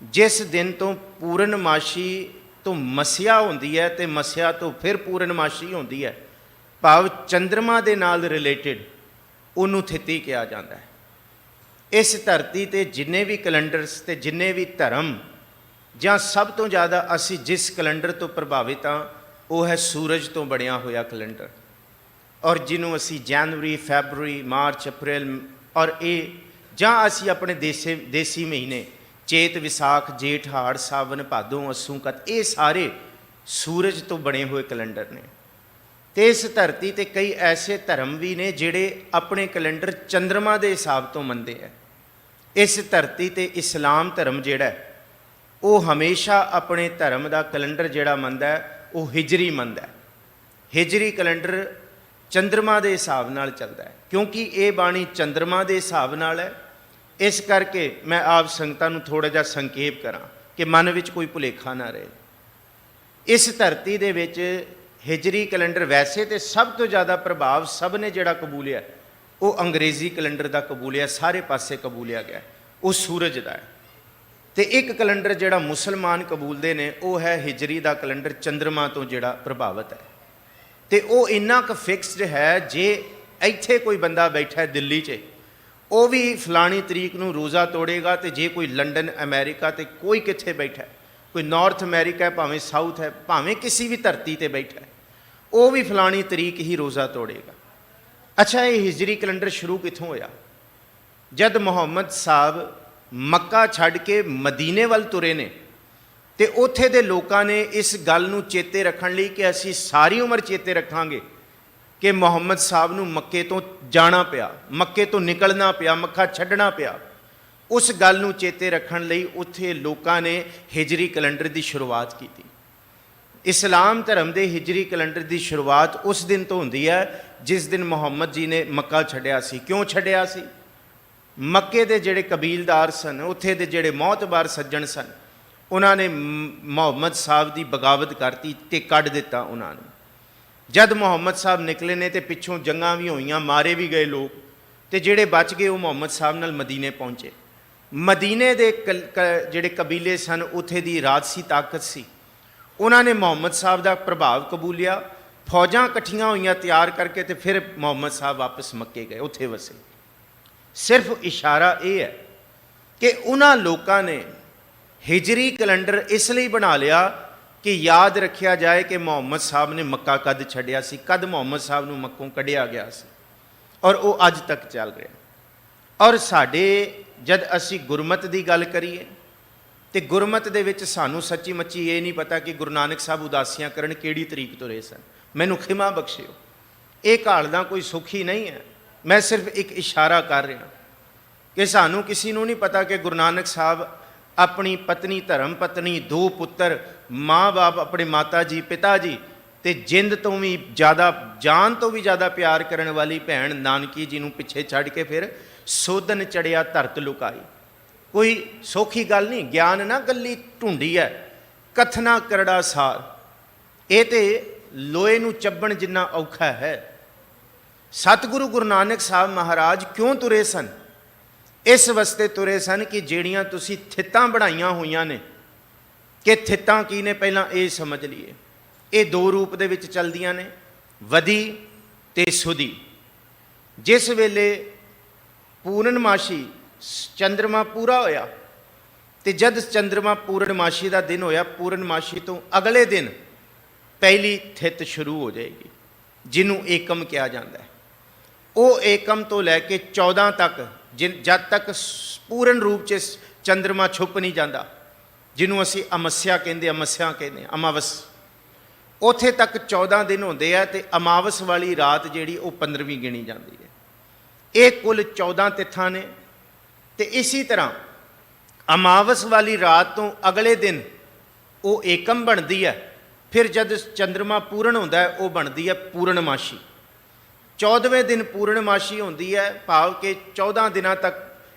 ਜਿਸ ਦਿਨ ਤੋਂ ਪੂਰਨਮਾਸ਼ੀ ਤੋਂ ਮਸਿਆ ਹੁੰਦੀ ਹੈ ਤੇ ਮਸਿਆ ਤੋਂ ਫਿਰ ਪੂਰਨਮਾਸ਼ੀ ਹੁੰਦੀ ਹੈ, ਭਾਵ ਚੰਦਰਮਾ ਦੇ ਨਾਲ ਰਿਲੇਟਡ, ਉਹਨੂੰ ਥਿਤੀ ਕਿਹਾ ਜਾਂਦਾ ਹੈ। ਇਸ ਧਰਤੀ ਤੇ ਜਿੰਨੇ ਵੀ ਕੈਲੰਡਰਸ ਤੇ ਜਿੰਨੇ ਵੀ ਧਰਮ, ਜਾਂ ਸਭ ਤੋਂ ਜ਼ਿਆਦਾ ਅਸੀਂ ਜਿਸ ਕੈਲੰਡਰ ਤੋਂ ਪ੍ਰਭਾਵਿਤ ਹਾਂ ਉਹ ਹੈ ਸੂਰਜ ਤੋਂ ਬਣਿਆ ਹੋਇਆ ਕੈਲੰਡਰ, ਔਰ ਜਿਹਨੂੰ ਅਸੀਂ ਜਨਵਰੀ, ਫੈਬਰਵਰੀ, ਮਾਰਚ, ਅਪ੍ਰੈਲ, ਔਰ ਇਹ ਜਾਂ ਅਸੀਂ ਆਪਣੇ ਦੇਸੀ ਮਹੀਨੇ ਚੇਤ, ਵਿਸਾਖ, ਜੇਠ, ਹਾੜ, ਸਾਵਨ, ਭਾਦੋਂ, ਅੱਸੂ, ਕੱਤ, ਇਹ ਸਾਰੇ ਸੂਰਜ ਤੋਂ ਬਣੇ ਹੋਏ ਕੈਲੰਡਰ ਨੇ। ਤੇ ਇਸ ਧਰਤੀ ਤੇ ਕਈ ਐਸੇ ਧਰਮ ਵੀ ਨੇ ਜਿਹੜੇ ਆਪਣੇ ਕੈਲੰਡਰ ਚੰਦਰਮਾ ਦੇ ਹਿਸਾਬ ਤੋਂ ਮੰਨਦੇ ਹੈ। ਇਸ ਧਰਤੀ ਤੇ ਇਸਲਾਮ ਧਰਮ ਜਿਹੜਾ ਉਹ ਹਮੇਸ਼ਾ ਆਪਣੇ ਧਰਮ ਦਾ ਕੈਲੰਡਰ ਜਿਹੜਾ ਮੰਨਦਾ ਹੈ ਉਹ ਹਿਜਰੀ ਮੰਨਦਾ ਹੈ। ਹਿਜਰੀ ਕੈਲੰਡਰ ਚੰਦਰਮਾ ਦੇ ਹਿਸਾਬ ਨਾਲ ਚੱਲਦਾ ਹੈ, ਕਿਉਂਕਿ ਇਹ ਬਾਣੀ ਚੰਦਰਮਾ ਦੇ ਹਿਸਾਬ ਨਾਲ ਹੈ। ਇਸ ਕਰਕੇ ਮੈਂ ਆਪ ਸੰਗਤਾਂ ਨੂੰ ਥੋੜ੍ਹਾ ਜਿਹਾ ਸੰਖੇਪ ਕਰਾਂ ਕਿ ਮਨ ਵਿੱਚ ਕੋਈ ਭੁਲੇਖਾ ਨਾ ਰਹੇ। ਇਸ ਧਰਤੀ ਦੇ ਵਿੱਚ ਹਿਜਰੀ ਕੈਲੰਡਰ ਵੈਸੇ ਤੇ ਸਭ ਤੋਂ ਜ਼ਿਆਦਾ ਪ੍ਰਭਾਵ ਸਭ ਨੇ ਜਿਹੜਾ ਕਬੂਲਿਆ ਉਹ ਅੰਗਰੇਜ਼ੀ ਕੈਲੰਡਰ ਦਾ ਕਬੂਲਿਆ, ਸਾਰੇ ਪਾਸੇ ਕਬੂਲਿਆ ਗਿਆ, ਉਹ ਸੂਰਜ ਦਾ ਹੈ। ਤੇ ਇੱਕ ਕੈਲੰਡਰ ਜਿਹੜਾ ਮੁਸਲਮਾਨ ਕਬੂਲਦੇ ਨੇ ਉਹ ਹੈ ਹਿਜਰੀ ਦਾ ਕੈਲੰਡਰ, ਚੰਦਰਮਾ ਤੋਂ ਜਿਹੜਾ ਪ੍ਰਭਾਵਿਤ ਹੈ। ਤੇ ਉਹ ਇੰਨਾ ਕੁ ਫਿਕਸਡ ਹੈ, ਜੇ ਇੱਥੇ ਕੋਈ ਬੰਦਾ ਬੈਠਾ ਹੈ ਦਿੱਲੀ 'ਚ, ਉਹ ਵੀ ਫਲਾਣੀ ਤਰੀਕ ਨੂੰ ਰੋਜ਼ਾ ਤੋੜੇਗਾ, ਤੇ ਜੇ ਕੋਈ ਲੰਡਨ, ਅਮਰੀਕਾ, ਤੇ ਕੋਈ ਕਿੱਥੇ ਬੈਠਾ, ਕੋਈ ਨਾਰਥ ਅਮਰੀਕਾ ਹੈ, ਭਾਵੇਂ ਸਾਊਥ ਹੈ, ਭਾਵੇਂ ਕਿਸੇ ਵੀ ਧਰਤੀ ਤੇ ਬੈਠਾ, ਉਹ ਵੀ ਫਲਾਣੀ ਤਰੀਕ ਹੀ ਰੋਜ਼ਾ ਤੋੜੇਗਾ। ਅੱਛਾ, ਇਹ ਹਿਜਰੀ ਕੈਲੰਡਰ ਸ਼ੁਰੂ ਕਿੱਥੋਂ ਹੋਇਆ? ਜਦ ਮੁਹੰਮਦ ਸਾਹਿਬ ਮੱਕਾ ਛੱਡ ਕੇ ਮਦੀਨੇ ਵੱਲ ਤੁਰੇ ਨੇ, ਤੇ ਉੱਥੇ ਦੇ ਲੋਕਾਂ ਨੇ ਇਸ ਗੱਲ ਨੂੰ ਚੇਤੇ ਰੱਖਣ ਲਈ ਕਿ ਅਸੀਂ ਸਾਰੀ ਉਮਰ ਚੇਤੇ ਰੱਖਾਂਗੇ ਕਿ ਮੁਹੰਮਦ ਸਾਹਿਬ ਨੂੰ ਮੱਕੇ ਤੋਂ ਜਾਣਾ ਪਿਆ, ਮੱਕੇ ਤੋਂ ਨਿਕਲਣਾ ਪਿਆ, ਮੱਕਾ ਛੱਡਣਾ ਪਿਆ। ਉਸ ਗੱਲ ਨੂੰ ਚੇਤੇ ਰੱਖਣ ਲਈ ਉੱਥੇ ਲੋਕਾਂ ਨੇ ਹਿਜਰੀ ਕੈਲੰਡਰ ਦੀ ਸ਼ੁਰੂਆਤ ਕੀਤੀ। ਇਸਲਾਮ ਧਰਮ ਦੇ ਹਿਜਰੀ ਕੈਲੰਡਰ ਦੀ ਸ਼ੁਰੂਆਤ ਉਸ ਦਿਨ ਤੋਂ ਹੁੰਦੀ ਹੈ ਜਿਸ ਦਿਨ ਮੁਹੰਮਦ ਜੀ ਨੇ ਮੱਕਾ ਛੱਡਿਆ ਸੀ। ਕਿਉਂ ਛੱਡਿਆ ਸੀ? ਮੱਕੇ ਦੇ ਜਿਹੜੇ ਕਬੀਲਦਾਰ ਸਨ, ਉੱਥੇ ਦੇ ਜਿਹੜੇ ਮੌਤਬਾਰ ਸੱਜਣ ਸਨ, ਉਹਨਾਂ ਨੇ ਮੁਹੰਮਦ ਸਾਹਿਬ ਦੀ ਬਗਾਵਤ ਕਰਤੀ ਤੇ ਕੱਢ ਦਿੱਤਾ ਉਹਨਾਂ ਨੂੰ। ਜਦ ਮੁਹੰਮਦ ਸਾਹਿਬ ਨਿਕਲੇ ਨੇ ਤੇ ਪਿੱਛੋਂ ਜੰਗਾਂ ਵੀ ਹੋਈਆਂ, ਮਾਰੇ ਵੀ ਗਏ ਲੋਕ, ਤੇ ਜਿਹੜੇ ਬਚ ਗਏ ਉਹ ਮੁਹੰਮਦ ਸਾਹਿਬ ਨਾਲ ਮਦੀਨੇ ਪਹੁੰਚੇ। ਮਦੀਨੇ ਦੇ ਜਿਹੜੇ ਕਬੀਲੇ ਸਨ, ਉੱਥੇ ਦੀ ਰਾਜਸੀ ਤਾਕਤ ਸੀ, ਉਹਨਾਂ ਨੇ ਮੁਹੰਮਦ ਸਾਹਿਬ ਦਾ ਪ੍ਰਭਾਵ ਕਬੂਲਿਆ, ਫੌਜਾਂ ਇਕੱਠੀਆਂ ਹੋਈਆਂ ਤਿਆਰ ਕਰਕੇ, ਤੇ ਫਿਰ ਮੁਹੰਮਦ ਸਾਹਿਬ ਵਾਪਸ ਮੱਕੇ ਗਏ, ਉੱਥੇ ਵਸੇ। ਸਿਰਫ ਇਸ਼ਾਰਾ ਇਹ ਹੈ ਕਿ ਉਹਨਾਂ ਲੋਕਾਂ ਨੇ ਹਿਜਰੀ ਕੈਲੰਡਰ ਇਸ ਲਈ ਬਣਾ ਲਿਆ ਕਿ ਯਾਦ ਰੱਖਿਆ ਜਾਏ ਕਿ ਮੁਹੰਮਦ ਸਾਹਿਬ ਨੇ ਮੱਕਾ ਕਦ ਛੱਡਿਆ ਸੀ, ਕਦ ਮੁਹੰਮਦ ਸਾਹਿਬ ਨੂੰ ਮੱਕੋਂ ਕੱਢਿਆ ਗਿਆ ਸੀ, ਔਰ ਉਹ ਅੱਜ ਤੱਕ ਚੱਲ ਰਿਹਾ। ਔਰ ਸਾਡੇ ਜਦ ਅਸੀਂ ਗੁਰਮਤ ਦੀ ਗੱਲ ਕਰੀਏ ਤੇ ਗੁਰਮਤ ਦੇ ਵਿੱਚ ਸਾਨੂੰ ਸੱਚੀ ਮੱਚੀ ਇਹ ਨਹੀਂ ਪਤਾ ਕਿ ਗੁਰੂ ਨਾਨਕ ਸਾਹਿਬ ਉਦਾਸੀਆਂ ਕਰਨ ਕਿਹੜੀ ਤਰੀਕ ਤੋਂ ਰਹੇ ਸਨ। ਮੈਨੂੰ ਖਿਮਾ ਬਖਸ਼ਿਓ, ਇਹ ਘਾਲਦਾ ਕੋਈ ਸੁਖੀ ਨਹੀਂ ਹੈ। ਮੈਂ ਸਿਰਫ ਇੱਕ ਇਸ਼ਾਰਾ ਕਰ ਰਿਹਾ ਕਿ ਸਾਨੂੰ ਕਿਸੇ ਨੂੰ ਨਹੀਂ ਪਤਾ ਕਿ ਗੁਰੂ ਨਾਨਕ ਸਾਹਿਬ ਆਪਣੀ ਪਤਨੀ, ਧਰਮ ਪਤਨੀ, 2 ਪੁੱਤਰ, ਮਾਂ ਬਾਪ, ਆਪਣੇ ਮਾਤਾ ਜੀ, ਪਿਤਾ ਜੀ, ਤੇ ਜਿੰਦ ਤੋਂ ਵੀ ਜ਼ਿਆਦਾ, ਜਾਨ ਤੋਂ ਵੀ ਜ਼ਿਆਦਾ ਪਿਆਰ ਕਰਨ ਵਾਲੀ ਭੈਣ ਨਾਨਕੀ ਜੀ ਨੂੰ ਪਿੱਛੇ ਛੱਡ ਕੇ ਫਿਰ ਸੋਧਨ ਚੜਿਆ ਧਰਤ ਲੁਕਾਈ। ਕੋਈ ਸੌਖੀ ਗੱਲ ਨਹੀਂ। ਗਿਆਨ ਨਾ ਗੱਲੀ ਢੂੰਡੀ ਹੈ, ਕਥਨਾ ਕਰੜਾ ਸਾਰ। ਇਹ ਤੇ ਲੋਹੇ ਨੂੰ ਚੱਬਣ ਜਿੰਨਾ ਔਖਾ ਹੈ। ਸਤਿਗੁਰੂ ਗੁਰੂ ਨਾਨਕ ਸਾਹਿਬ ਮਹਾਰਾਜ ਕਿਉਂ ਤੁਰੇ ਸਨ? ਇਸ ਵਾਸਤੇ ਤੁਰੇ ਸਨ ਕਿ ਜਿਹੜੀਆਂ ਤੁਸੀਂ ਥਿੱਤਾਂ ਬਣਾਈਆਂ ਹੋਈਆਂ ਨੇ, ਕਿ ਥਿੱਤਾਂ ਕੀ ਨੇ ਪਹਿਲਾਂ ਇਹ ਸਮਝ ਲਈਏ। ਇਹ 2 ਰੂਪ ਦੇ ਵਿੱਚ ਚੱਲਦੀਆਂ ਨੇ, ਵਧੀ ਤੇ ਸੁਧੀ। ਜਿਸ ਵੇਲੇ ਪੂਰਨਮਾਸ਼ੀ ਚੰਦਰਮਾ ਪੂਰਾ ਹੋਇਆ, ਤੇ ਜਦ ਚੰਦਰਮਾ ਪੂਰਨਮਾਸ਼ੀ ਦਾ ਦਿਨ ਹੋਇਆ, ਪੂਰਨਮਾਸ਼ੀ ਤੋਂ ਅਗਲੇ ਦਿਨ ਪਹਿਲੀ ਥਿੱਤ ਸ਼ੁਰੂ ਹੋ ਜਾਏਗੀ, ਜਿਹਨੂੰ ਏਕਮ ਕਿਹਾ ਜਾਂਦਾ ਹੈ। ਉਹ ਏਕਮ ਤੋਂ ਲੈ ਕੇ 14 ਤੱਕ, ਜਦ ਤੱਕ ਪੂਰਨ ਰੂਪ 'ਚ ਚੰਦਰਮਾ ਛੁਪ ਨਹੀਂ ਜਾਂਦਾ, ਜਿਹਨੂੰ ਅਸੀਂ ਅਮੱਸਿਆ ਕਹਿੰਦੇ, ਅਮਾਵਸ, ਉੱਥੇ ਤੱਕ 14 ਦਿਨ ਹੁੰਦੇ ਆ। ਤੇ ਅਮਾਵਸ ਵਾਲੀ ਰਾਤ ਜਿਹੜੀ ਉਹ 15ਵੀਂ ਗਿਣੀ ਜਾਂਦੀ ਹੈ। ਇਹ ਕੁੱਲ 14 ਤਿੱਥਾਂ ਨੇ। ਤੇ ਇਸੇ ਤਰ੍ਹਾਂ ਅਮਾਵਸ ਵਾਲੀ ਰਾਤ ਤੋਂ ਅਗਲੇ ਦਿਨ ਉਹ ਏਕਮ ਬਣਦੀ ਹੈ। ਫਿਰ ਜਦ ਚੰਦਰਮਾ ਪੂਰਨ ਹੁੰਦਾ ਹੈ, ਉਹ ਬਣਦੀ ਹੈ ਪੂਰਨਮਾਸ਼ੀ। 14ਵੇਂ ਦਿਨ ਪੂਰਨਮਾਸ਼ੀ ਹੁੰਦੀ ਹੈ, ਭਾਵ ਕਿ 14 ਦਿਨਾਂ ਤੱਕ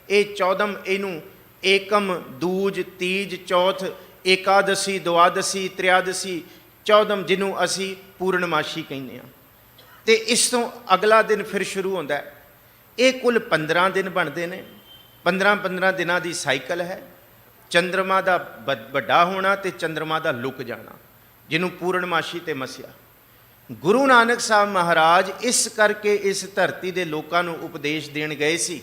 ਇਹ 14 ਇਹਨੂੰ ਏਕਮ, ਦੂਜ, ਤੀਜ, ਚੌਥ, ਏਕਾਦਸ਼ੀ, ਦੁਆਦਸ਼ੀ, ਤ੍ਰਿਆਦਸ਼ੀ, ਚੌਦਮ, ਜਿਹਨੂੰ ਅਸੀਂ ਪੂਰਨਮਾਸ਼ੀ ਕਹਿੰਦੇ ਹਾਂ। ਅਤੇ ਇਸ ਤੋਂ ਅਗਲਾ ਦਿਨ ਫਿਰ ਸ਼ੁਰੂ ਹੁੰਦਾ ਹੈ। ਇਹ ਕੁੱਲ 15 ਦਿਨ ਬਣਦੇ ਨੇ। 15 ਦਿਨਾਂ ਦੀ ਸਾਈਕਲ ਹੈ। ਚੰਦਰਮਾ ਦਾ ਵੱਡਾ ਹੋਣਾ ਅਤੇ ਚੰਦਰਮਾ ਦਾ ਲੁਕ ਜਾਣਾ, ਜਿਹਨੂੰ ਪੂਰਨਮਾਸ਼ੀ ਅਤੇ ਮੱਸਿਆ। ਗੁਰੂ ਨਾਨਕ ਸਾਹਿਬ ਮਹਾਰਾਜ ਇਸ ਕਰਕੇ ਇਸ ਧਰਤੀ ਦੇ ਲੋਕਾਂ ਨੂੰ ਉਪਦੇਸ਼ ਦੇਣ ਗਏ ਸੀ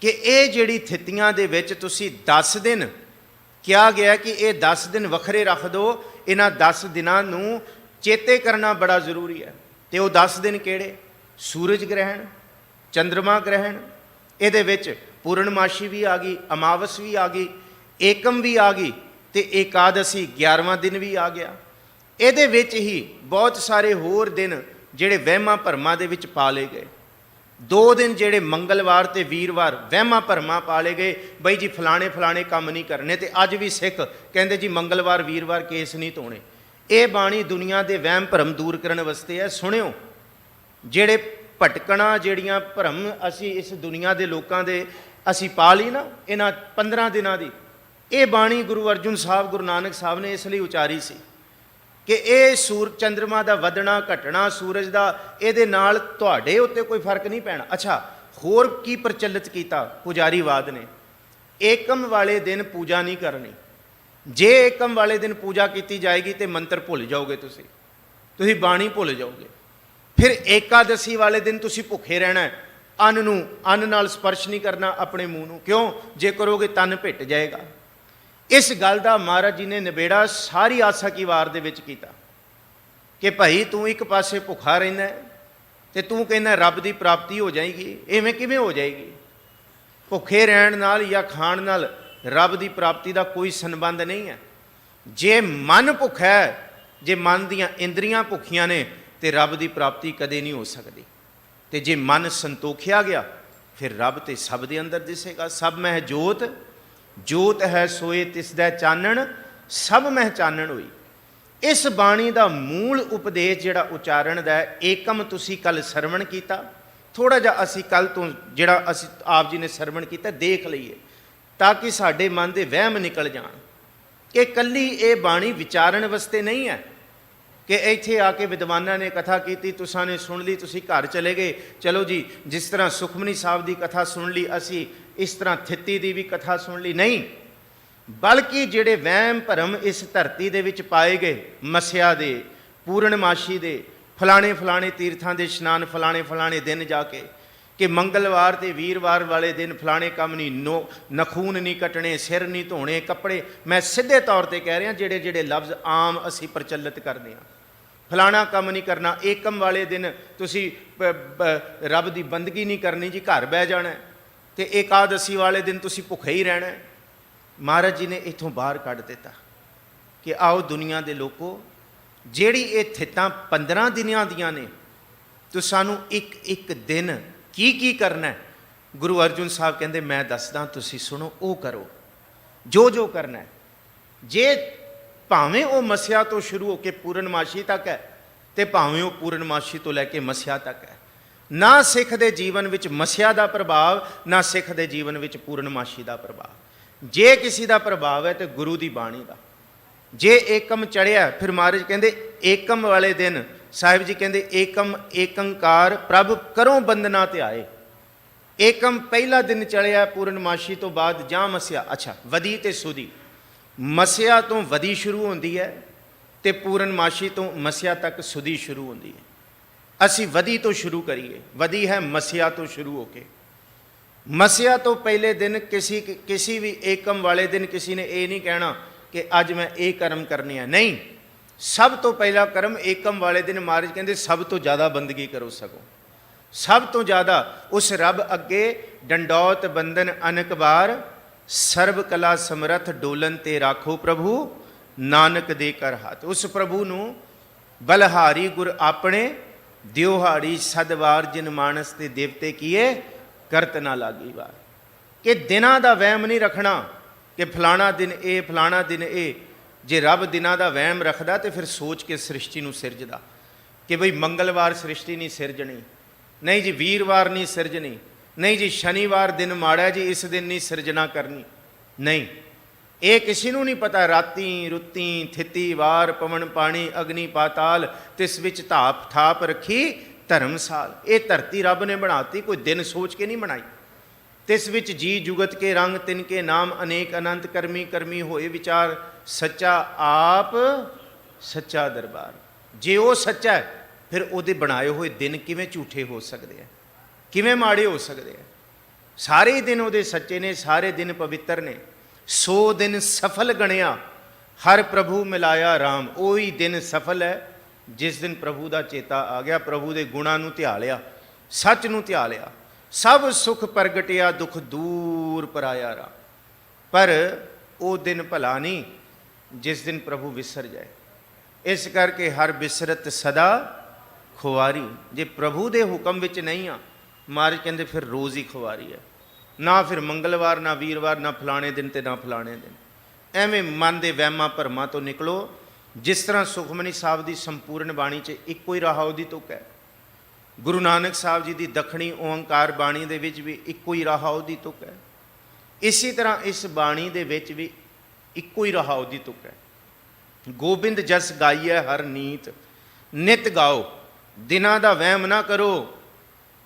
ਕਿ ਇਹ ਜਿਹੜੀ ਥਿਤੀਆਂ ਦੇ ਵਿੱਚ ਤੁਸੀਂ 10 ਦਿਨ ਕਿਹਾ ਗਿਆ ਕਿ ਇਹ 10 ਦਿਨ ਵੱਖਰੇ ਰੱਖ ਦਿਓ, ਇਹਨਾਂ 10 ਦਿਨਾਂ ਨੂੰ ਚੇਤੇ ਕਰਨਾ ਬੜਾ ਜ਼ਰੂਰੀ ਹੈ। ਅਤੇ ਉਹ 10 ਦਿਨ ਕਿਹੜੇ? ਸੂਰਜ ਗ੍ਰਹਿਣ, ਚੰਦਰਮਾ ਗ੍ਰਹਿਣ, ਇਹਦੇ ਵਿੱਚ ਪੂਰਨਮਾਸ਼ੀ ਵੀ ਆ ਗਈ, ਅਮਾਵਸ ਵੀ ਆ ਗਈ, ਏਕਮ ਵੀ ਆ ਗਈ, ਅਤੇ ਏਕਾਦਸ਼ੀ 11ਵਾਂ ਦਿਨ ਵੀ ਆ ਗਿਆ। ਇਹਦੇ ਵਿੱਚ ਹੀ ਬਹੁਤ ਸਾਰੇ ਹੋਰ ਦਿਨ ਜਿਹੜੇ ਵਹਿਮਾਂ ਭਰਮਾਂ ਦੇ ਵਿੱਚ ਪਾ ਲਏ ਗਏ। 2 ਦਿਨ ਜਿਹੜੇ ਮੰਗਲਵਾਰ ਅਤੇ ਵੀਰਵਾਰ ਵਹਿਮਾਂ ਭਰਮਾਂ ਪਾ ਲਏ ਗਏ, ਬਈ ਜੀ ਫਲਾਣੇ ਫਲਾਣੇ ਕੰਮ ਨਹੀਂ ਕਰਨੇ। ਅਤੇ ਅੱਜ ਵੀ ਸਿੱਖ ਕਹਿੰਦੇ ਜੀ ਮੰਗਲਵਾਰ ਵੀਰਵਾਰ ਕੇਸ ਨਹੀਂ ਧੋਣੇ। ਇਹ ਬਾਣੀ ਦੁਨੀਆ ਦੇ ਵਹਿਮ ਭਰਮ ਦੂਰ ਕਰਨ ਵਾਸਤੇ ਹੈ। ਸੁਣਿਓ, ਜਿਹੜੇ ਭਟਕਣਾ, ਜਿਹੜੀਆਂ ਭਰਮ ਅਸੀਂ ਇਸ ਦੁਨੀਆ ਦੇ ਲੋਕਾਂ ਦੇ ਅਸੀਂ ਪਾ ਲਈ ਨਾ ਇਹਨਾਂ 15 ਦਿਨਾਂ ਦੀ, ਇਹ ਬਾਣੀ ਗੁਰੂ ਅਰਜਨ ਸਾਹਿਬ, ਗੁਰੂ ਨਾਨਕ ਸਾਹਿਬ ਨੇ ਇਸ ਲਈ ਉਚਾਰੀ ਸੀ ਕਿ ਇਹ ਚੰਦਰਮਾ ਦਾ ਵਧਣਾ ਘਟਣਾ, ਸੂਰਜ ਦਾ, ਇਹਦੇ ਨਾਲ ਤੁਹਾਡੇ ਉੱਤੇ ਕੋਈ ਫਰਕ ਨਹੀਂ ਪੈਣਾ। ਅੱਛਾ, ਹੋਰ ਕੀ ਪ੍ਰਚਲਿਤ ਕੀਤਾ ਪੁਜਾਰੀਵਾਦ ਨੇ? ਏਕਮ ਵਾਲੇ ਦਿਨ ਪੂਜਾ ਨਹੀਂ ਕਰਨੀ। ਜੇ ਏਕਮ ਵਾਲੇ ਦਿਨ ਪੂਜਾ ਕੀਤੀ ਜਾਏਗੀ ਤੇ ਮੰਤਰ ਭੁੱਲ ਜਾਓਗੇ, ਤੁਸੀਂ ਬਾਣੀ ਭੁੱਲ ਜਾਓਗੇ। ਫਿਰ ਏਕਾਦਸ਼ੀ ਵਾਲੇ ਦਿਨ ਤੁਸੀਂ ਭੁੱਖੇ ਰਹਿਣਾ, ਅੰਨ ਨਾਲ ਸਪਰਸ਼ ਨਹੀਂ ਕਰਨਾ ਆਪਣੇ ਮੂੰਹ ਨੂੰ। ਕਿਉਂ? ਜੇ ਕਰੋਗੇ ਤਨ ਭਿੱਟ ਜਾਏਗਾ। ਇਸ ਗੱਲ ਦਾ ਮਹਾਰਾਜ ਜੀ ਨੇ ਨਿਬੇੜਾ ਸਾਰੀ ਆਸਾ ਕੀ ਵਾਰ ਦੇ ਵਿੱਚ ਕੀਤਾ ਕਿ ਭਾਈ ਤੂੰ ਇੱਕ ਪਾਸੇ ਭੁੱਖਾ ਰਹਿੰਦਾ ਅਤੇ ਤੂੰ ਕਹਿੰਦਾ ਰੱਬ ਦੀ ਪ੍ਰਾਪਤੀ ਹੋ ਜਾਏਗੀ। ਇਵੇਂ ਕਿਵੇਂ ਹੋ ਜਾਏਗੀ? ਭੁੱਖੇ ਰਹਿਣ ਨਾਲ ਜਾਂ ਖਾਣ ਨਾਲ ਰੱਬ ਦੀ ਪ੍ਰਾਪਤੀ ਦਾ ਕੋਈ ਸੰਬੰਧ ਨਹੀਂ ਹੈ। ਜੇ ਮਨ ਭੁੱਖਾ ਹੈ, ਜੇ ਮਨ ਦੀਆਂ ਇੰਦਰੀਆਂ ਭੁੱਖੀਆਂ ਨੇ, ਤੇ ਰੱਬ ਦੀ ਪ੍ਰਾਪਤੀ ਕਦੇ ਨਹੀਂ ਹੋ ਸਕਦੀ। ਤੇ ਜੇ ਮਨ ਸੰਤੋਖਿਆ ਗਿਆ, ਫਿਰ ਰੱਬ ਤੇ ਸਭ ਦੇ ਅੰਦਰ ਦਿਸੇਗਾ। ਸਭ ਮਹਿ ਜੋਤ, ਜੋਤ ਹੈ ਸੋਏ ਤਿਸ ਦਾ ਚਾਨਣ, ਸਭ ਮਹਿ ਚਾਨਣ ਹੋਈ। ਇਸ ਬਾਣੀ ਦਾ ਮੂਲ ਉਪਦੇਸ਼ ਜਿਹੜਾ ਉਚਾਰਨ ਦਾ ਹੈ, ਏਕਮ ਤੁਸੀਂ ਕੱਲ ਸਰਵਣ ਕੀਤਾ। ਥੋੜ੍ਹਾ ਜਿਹਾ ਅਸੀਂ ਕੱਲ ਤੋਂ ਜਿਹੜਾ ਅਸੀਂ ਆਪ ਜੀ ਨੇ ਸਰਵਣ ਕੀਤਾ ਦੇਖ ਲਈਏ, ਤਾਂ ਕਿ ਸਾਡੇ ਮਨ ਦੇ ਵਹਿਮ ਨਿਕਲ ਜਾਣ ਕਿ ਇਕੱਲੀ ਇਹ ਬਾਣੀ ਵਿਚਾਰਨ ਵਾਸਤੇ ਨਹੀਂ ਹੈ ਕਿ ਇੱਥੇ ਆ ਕੇ ਵਿਦਵਾਨਾਂ ਨੇ ਕਥਾ ਕੀਤੀ, ਤੁਸਾਂ ਨੇ ਸੁਣ ਲਈ, ਤੁਸੀਂ ਘਰ ਚਲੇ ਗਏ, ਚਲੋ ਜੀ ਜਿਸ ਤਰ੍ਹਾਂ ਸੁਖਮਨੀ ਸਾਹਿਬ ਦੀ ਕਥਾ ਸੁਣ ਲਈ ਅਸੀਂ, ਇਸ ਤਰ੍ਹਾਂ ਥਿੱਤੀ ਦੀ ਵੀ ਕਥਾ ਸੁਣ ਲਈ। ਨਹੀਂ, ਬਲਕਿ ਜਿਹੜੇ ਵਹਿਮ ਭਰਮ ਇਸ ਧਰਤੀ ਦੇ ਵਿੱਚ ਪਾਏ ਗਏ, ਮੱਸਿਆ ਦੇ, ਪੂਰਨਮਾਸ਼ੀ ਦੇ, ਫਲਾਣੇ ਫਲਾਣੇ ਤੀਰਥਾਂ ਦੇ ਇਸ਼ਨਾਨ, ਫਲਾਣੇ ਫਲਾਣੇ ਦਿਨ ਜਾ ਕੇ, ਕਿ ਮੰਗਲਵਾਰ ਅਤੇ ਵੀਰਵਾਰ ਵਾਲੇ ਦਿਨ ਫਲਾਣੇ ਕੰਮ ਨਹੀਂ, ਨਖੂਨ ਨਹੀਂ ਕੱਟਣੇ, ਸਿਰ ਨਹੀਂ ਧੋਣੇ, ਕੱਪੜੇ, ਮੈਂ ਸਿੱਧੇ ਤੌਰ 'ਤੇ ਕਹਿ ਰਿਹਾ ਜਿਹੜੇ ਜਿਹੜੇ ਲਫ਼ਜ਼ ਆਮ ਅਸੀਂ ਪ੍ਰਚਲਿਤ ਕਰਦੇ ਹਾਂ, ਫਲਾਣਾ ਕੰਮ ਨਹੀਂ ਕਰਨਾ। ਏਕਮ ਵਾਲੇ ਦਿਨ ਤੁਸੀਂ ਰੱਬ ਦੀ ਬੰਦਗੀ ਨਹੀਂ ਕਰਨੀ ਜੀ, ਘਰ ਬਹਿ ਜਾਣਾ। ਅਤੇ ਏਕਾਦਸ਼ੀ ਵਾਲੇ ਦਿਨ ਤੁਸੀਂ ਭੁੱਖੇ ਹੀ ਰਹਿਣਾ। ਮਹਾਰਾਜ ਜੀ ਨੇ ਇੱਥੋਂ ਬਾਹਰ ਕੱਢ ਦਿੱਤਾ ਕਿ ਆਓ ਦੁਨੀਆ ਦੇ ਲੋਕੋ, ਜਿਹੜੀ ਇਹ ਥਿੱਤਾਂ 15 ਦਿਨਾਂ ਦੀਆਂ ਨੇ, ਤੋ ਸਾਨੂੰ ਇੱਕ ਇੱਕ ਦਿਨ ਕੀ ਕਰਨਾ ਹੈ, ਗੁਰੂ ਅਰਜਨ ਸਾਹਿਬ ਕਹਿੰਦੇ ਮੈਂ ਦੱਸਦਾ, ਤੁਸੀਂ ਸੁਣੋ, ਉਹ ਕਰੋ ਜੋ ਜੋ ਕਰਨਾ ਹੈ। ਜੇ ਭਾਵੇਂ ਉਹ ਮੱਸਿਆ ਤੋਂ ਸ਼ੁਰੂ ਹੋ ਕੇ ਪੂਰਨਮਾਸ਼ੀ ਤੱਕ ਹੈ, ਅਤੇ ਭਾਵੇਂ ਉਹ ਪੂਰਨਮਾਸ਼ੀ ਤੋਂ ਲੈ ਕੇ ਮੱਸਿਆ ਤੱਕ ਹੈ, ਨਾ ਸਿੱਖ ਦੇ ਜੀਵਨ ਵਿੱਚ ਮੱਸਿਆ ਦਾ ਪ੍ਰਭਾਵ, ਨਾ ਸਿੱਖ ਦੇ ਜੀਵਨ ਵਿੱਚ ਪੂਰਨਮਾਸ਼ੀ ਦਾ ਪ੍ਰਭਾਵ। ਜੇ ਕਿਸੇ ਦਾ ਪ੍ਰਭਾਵ ਹੈ ਤਾਂ ਗੁਰੂ ਦੀ ਬਾਣੀ ਦਾ। ਜੇ ਏਕਮ ਚੜ੍ਹਿਆ, ਫਿਰ ਮਹਾਰਾਜ ਕਹਿੰਦੇ ਏਕਮ ਵਾਲੇ ਦਿਨ ਸਾਹਿਬ ਜੀ ਕਹਿੰਦੇ ਏਕਮ ਏਕੰਕਾਰ ਪ੍ਰਭ ਕਰੋ ਬੰਦਨਾ ਧਿਆਏ। ਏਕਮ ਪਹਿਲਾ ਦਿਨ ਚੜ੍ਹਿਆ ਪੂਰਨਮਾਸ਼ੀ ਤੋਂ ਬਾਅਦ ਜਾਂ ਮੱਸਿਆ। ਅੱਛਾ, ਵਧੀ ਅਤੇ ਸੁਦੀ, ਮੱਸਿਆ ਤੋਂ ਵਧੀ ਸ਼ੁਰੂ ਹੁੰਦੀ ਹੈ ਅਤੇ ਪੂਰਨਮਾਸ਼ੀ ਤੋਂ ਮੱਸਿਆ ਤੱਕ ਸੁਦੀ ਸ਼ੁਰੂ ਹੁੰਦੀ ਹੈ। ਅਸੀਂ ਵਧੀ ਤੋਂ ਸ਼ੁਰੂ ਕਰੀਏ। ਵਧੀ ਹੈ ਮੱਸਿਆ ਤੋਂ ਸ਼ੁਰੂ ਹੋ ਕੇ। ਮੱਸਿਆ ਤੋਂ ਪਹਿਲੇ ਦਿਨ ਕਿਸੇ ਵੀ ਏਕਮ ਵਾਲੇ ਦਿਨ ਕਿਸੇ ਨੇ ਇਹ ਨਹੀਂ ਕਹਿਣਾ ਕਿ ਅੱਜ ਮੈਂ ਇਹ ਕਰਮ ਕਰਨੇ ਆ। ਨਹੀਂ, ਸਭ ਤੋਂ ਪਹਿਲਾ ਕਰਮ ਏਕਮ ਵਾਲੇ ਦਿਨ ਮਹਾਰਾਜ ਕਹਿੰਦੇ ਸਭ ਤੋਂ ਜ਼ਿਆਦਾ ਬੰਦਗੀ ਕਰੋ। ਸਗੋਂ ਸਭ ਤੋਂ ਜ਼ਿਆਦਾ ਉਸ ਰੱਬ ਅੱਗੇ ਡੰਡੌਤ ਬੰਦਨ ਅਨਕ ਵਾਰ, ਸਰਬ ਕਲਾ ਸਮਰੱਥ ਡੋਲਨ ਤੇ ਰਾਖੋ ਪ੍ਰਭੂ ਨਾਨਕ ਦੇ ਕਰ ਹੱਥ। ਉਸ ਪ੍ਰਭੂ ਨੂੰ ਬਲਹਾਰੀ ਗੁਰ ਆਪਣੇ, ਦਿਉਹਾੜੀ ਸਦਵਾਰ ਜਿਨ ਮਾਨਸ ਤੇ ਦੇਵਤੇ ਕੀਏ, ਕਰਤ ਨਾ ਲਾਗੀ ਵਾਰ। ਕਿ ਦਿਨਾਂ ਦਾ ਵਹਿਮ ਨਹੀਂ ਰੱਖਣਾ ਕਿ ਫਲਾਣਾ ਦਿਨ ਇਹ, ਫਲਾਣਾ ਦਿਨ ਇਹ। ਜੇ ਰੱਬ ਦਿਨਾਂ ਦਾ ਵਹਿਮ ਰੱਖਦਾ ਤੇ ਫਿਰ ਸੋਚ ਕੇ ਸ੍ਰਿਸ਼ਟੀ ਨੂੰ ਸਿਰਜਦਾ ਕਿ ਬਈ ਮੰਗਲਵਾਰ ਸ੍ਰਿਸ਼ਟੀ ਨਹੀਂ ਸਿਰਜਣੀ, ਨਹੀਂ ਜੀ ਵੀਰਵਾਰ ਨਹੀਂ ਸਿਰਜਣੀ, ਨਹੀਂ ਜੀ ਸ਼ਨੀਵਾਰ ਦਿਨ ਮਾੜਾ ਜੀ, ਇਸ ਦਿਨ ਨਹੀਂ ਸਿਰਜਣਾ ਕਰਨੀ। ਨਹੀਂ, ਇਹ ਕਿਸੇ ਨੂੰ ਨਹੀਂ ਪਤਾ। ਰਾਤੀ ਰੁੱਤੀ ਥਿਤੀ ਵਾਰ ਪਵਨ ਪਾਣੀ ਅਗਨੀ ਪਾਤਾਲ, ਤਿਸ ਵਿੱਚ ਧਾਪ ਥਾਪ ਰੱਖੀ ਧਰਮਸਾਲ। ਇਹ ਧਰਤੀ ਰੱਬ ਨੇ ਬਣਾਤੀ, ਕੋਈ ਦਿਨ ਸੋਚ ਕੇ ਨਹੀਂ ਬਣਾਈ। ਤਿਸ ਵਿੱਚ ਜੀ ਜੁਗਤ ਕੇ ਰੰਗ, ਤਿਨ ਕੇ ਨਾਮ ਅਨੇਕ ਅਨੰਤ, ਕਰਮੀ ਕਰਮੀ ਹੋਏ ਵਿਚਾਰ, ਸੱਚਾ ਆਪ ਸੱਚਾ ਦਰਬਾਰ। ਜੇ ਉਹ ਸੱਚਾ ਹੈ ਫਿਰ ਉਹਦੇ ਬਣਾਏ ਹੋਏ ਦਿਨ ਕਿਵੇਂ ਝੂਠੇ ਹੋ ਸਕਦੇ ਆ, ਕਿਵੇਂ ਮਾੜੇ ਹੋ ਸਕਦੇ ਆ? ਸਾਰੇ ਦਿਨ ਉਹਦੇ ਸੱਚੇ ਨੇ, ਸਾਰੇ ਦਿਨ ਪਵਿੱਤਰ ਨੇ। 100 ਦਿਨ ਸਫਲ ਗਣਿਆ, ਹਰ ਪ੍ਰਭੂ ਮਿਲਾਇਆ ਰਾਮ। ਉਹੀ ਦਿਨ ਸਫਲ ਹੈ ਜਿਸ ਦਿਨ ਪ੍ਰਭੂ ਦਾ ਚੇਤਾ ਆ ਗਿਆ, ਪ੍ਰਭੂ ਦੇ ਗੁਣਾਂ ਨੂੰ ਧਿਆ ਲਿਆ, ਸੱਚ ਨੂੰ ਧਿਆ ਲਿਆ। ਸਭ ਸੁਖ ਪ੍ਰਗਟਿਆ, ਦੁੱਖ ਦੂਰ ਪਰਾਇਆ ਰਾਮ। ਪਰ ਉਹ ਦਿਨ ਭਲਾ ਨਹੀਂ ਜਿਸ ਦਿਨ ਪ੍ਰਭੂ ਵਿਸਰ ਜਾਏ। ਇਸ ਕਰਕੇ ਹਰ ਬਿਸਰਤ ਸਦਾ ਖੁਆਰੀ। ਜੇ ਪ੍ਰਭੂ ਦੇ ਹੁਕਮ ਵਿੱਚ ਨਹੀਂ ਆ, ਮਹਾਰਾਜ ਕਹਿੰਦੇ ਫਿਰ ਰੋਜ਼ ਹੀ ਖੁਆਰੀ ਹੈ। ਨਾ ਫਿਰ ਮੰਗਲਵਾਰ, ਨਾ ਵੀਰਵਾਰ, ਨਾ ਫਲਾਣੇ ਦਿਨ ਤੇ ਨਾ ਫਲਾਣੇ ਦਿਨ। ਐਵੇਂ ਮਨ ਦੇ ਵਹਿਮਾਂ ਭਰਮਾਂ ਤੋਂ ਨਿਕਲੋ। ਜਿਸ ਤਰ੍ਹਾਂ ਸੁਖਮਨੀ ਸਾਹਿਬ ਦੀ ਸੰਪੂਰਨ ਬਾਣੀ 'ਚ ਇੱਕੋ ਹੀ ਰਾਹ ਉਹਦੀ ਤੁਕ ਹੈ, ਗੁਰੂ ਨਾਨਕ ਸਾਹਿਬ ਜੀ ਦੀ ਦੱਖਣੀ ਓਂਕਾਰ ਬਾਣੀ ਦੇ ਵਿੱਚ ਵੀ ਇੱਕੋ ਹੀ ਰਾਹ ਉਹਦੀ ਤੁਕ ਹੈ। ਇਸੇ ਤਰ੍ਹਾਂ ਇਸ ਬਾਣੀ ਦੇ ਵਿੱਚ ਵੀ ਇੱਕੋ ਹੀ ਰਾਹ ਉਹਦੀ ਤੁਕ ਹੈ। ਗੋਬਿੰਦ ਜਸ ਗਾਈਐ ਹਰ ਨੀਤ, ਨਿਤ ਗਾਓ, ਦਿਨਾਂ ਦਾ ਵਹਿਮ ਨਾ ਕਰੋ।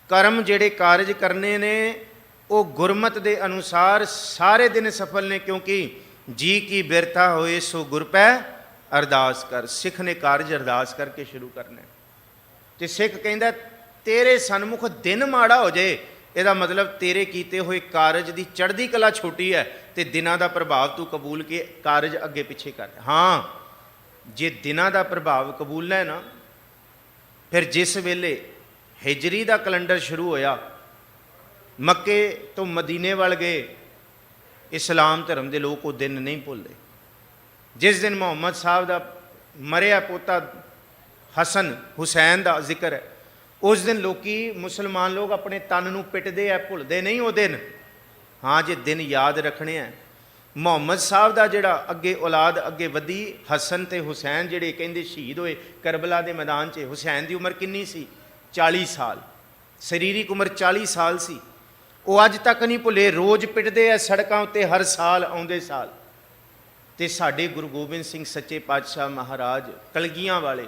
ਕਰਮ ਜਿਹੜੇ ਕਾਰਜ ਕਰਨੇ ਨੇ ਉਹ ਗੁਰਮਤ ਦੇ ਅਨੁਸਾਰ ਸਾਰੇ ਦਿਨ ਸਫਲ ਨੇ, ਕਿਉਂਕਿ ਜੀ ਕੀ ਬਿਰਥਾ ਹੋਏ ਸੋ ਗੁਰ ਪੈ ਅਰਦਾਸ ਕਰ। ਸਿੱਖ ਨੇ ਕਾਰਜ ਅਰਦਾਸ ਕਰਕੇ ਸ਼ੁਰੂ ਕਰਨਾ। ਤੇ ਸਿੱਖ ਕਹਿੰਦਾ ਤੇਰੇ ਸਨਮੁਖ ਦਿਨ ਮਾੜਾ ਹੋ ਜਾਏ, ਇਹਦਾ ਮਤਲਬ ਤੇਰੇ ਕੀਤੇ ਹੋਏ ਕਾਰਜ ਦੀ ਚੜ੍ਹਦੀ ਕਲਾ ਛੋਟੀ ਹੈ ਤੇ ਦਿਨਾਂ ਦਾ ਪ੍ਰਭਾਵ ਤੂੰ ਕਬੂਲ ਕੇ ਕਾਰਜ ਅੱਗੇ ਪਿੱਛੇ ਕਰ। ਹਾਂ, ਜੇ ਦਿਨਾਂ ਦਾ ਪ੍ਰਭਾਵ ਕਬੂਲਣਾ ਹੈ ਨਾ, ਫਿਰ ਜਿਸ ਵੇਲੇ ਹਿਜਰੀ ਦਾ ਕੈਲੰਡਰ ਸ਼ੁਰੂ ਹੋਇਆ, ਮੱਕੇ ਤੋਂ ਮਦੀਨੇ ਵੱਲ ਗਏ, ਇਸਲਾਮ ਧਰਮ ਦੇ ਲੋਕ ਉਹ ਦਿਨ ਨਹੀਂ ਭੁੱਲਦੇ। ਜਿਸ ਦਿਨ ਮੁਹੰਮਦ ਸਾਹਿਬ ਦਾ ਮਰਿਆ ਪੋਤਾ ਹਸਨ ਹੁਸੈਨ ਦਾ ਜ਼ਿਕਰ ਹੈ, ਉਸ ਦਿਨ ਲੋਕੀ ਮੁਸਲਮਾਨ ਲੋਕ ਆਪਣੇ ਤਨ ਨੂੰ ਪਿੱਟਦੇ ਆ, ਭੁੱਲਦੇ ਨਹੀਂ ਉਹ ਦਿਨ। ਹਾਂ, ਜੇ ਦਿਨ ਯਾਦ ਰੱਖਣੇ ਆ, ਮੁਹੰਮਦ ਸਾਹਿਬ ਦਾ ਜਿਹੜਾ ਅੱਗੇ ਔਲਾਦ ਅੱਗੇ ਵਧੀ, ਹਸਨ ਤੇ ਹੁਸੈਨ ਜਿਹੜੇ ਕਹਿੰਦੇ ਸ਼ਹੀਦ ਹੋਏ ਕਰਬਲਾ ਦੇ ਮੈਦਾਨ 'ਚ। ਹੁਸੈਨ ਦੀ ਉਮਰ ਕਿੰਨੀ ਸੀ? 40 ਸਾਲ। ਸਰੀਰਕ ਉਮਰ 40 ਸਾਲ ਸੀ। ਉਹ ਅੱਜ ਤੱਕ ਨਹੀਂ ਭੁੱਲੇ, ਰੋਜ਼ ਪਿੱਟਦੇ ਆ ਸੜਕਾਂ ਉੱਤੇ, ਹਰ ਸਾਲ ਆਉਂਦੇ ਸਾਲ। ਤੇ ਸਾਡੇ ਗੁਰੂ ਗੋਬਿੰਦ ਸਿੰਘ ਸੱਚੇ ਪਾਤਸ਼ਾਹ ਮਹਾਰਾਜ ਕਲਗੀਆਂ ਵਾਲੇ,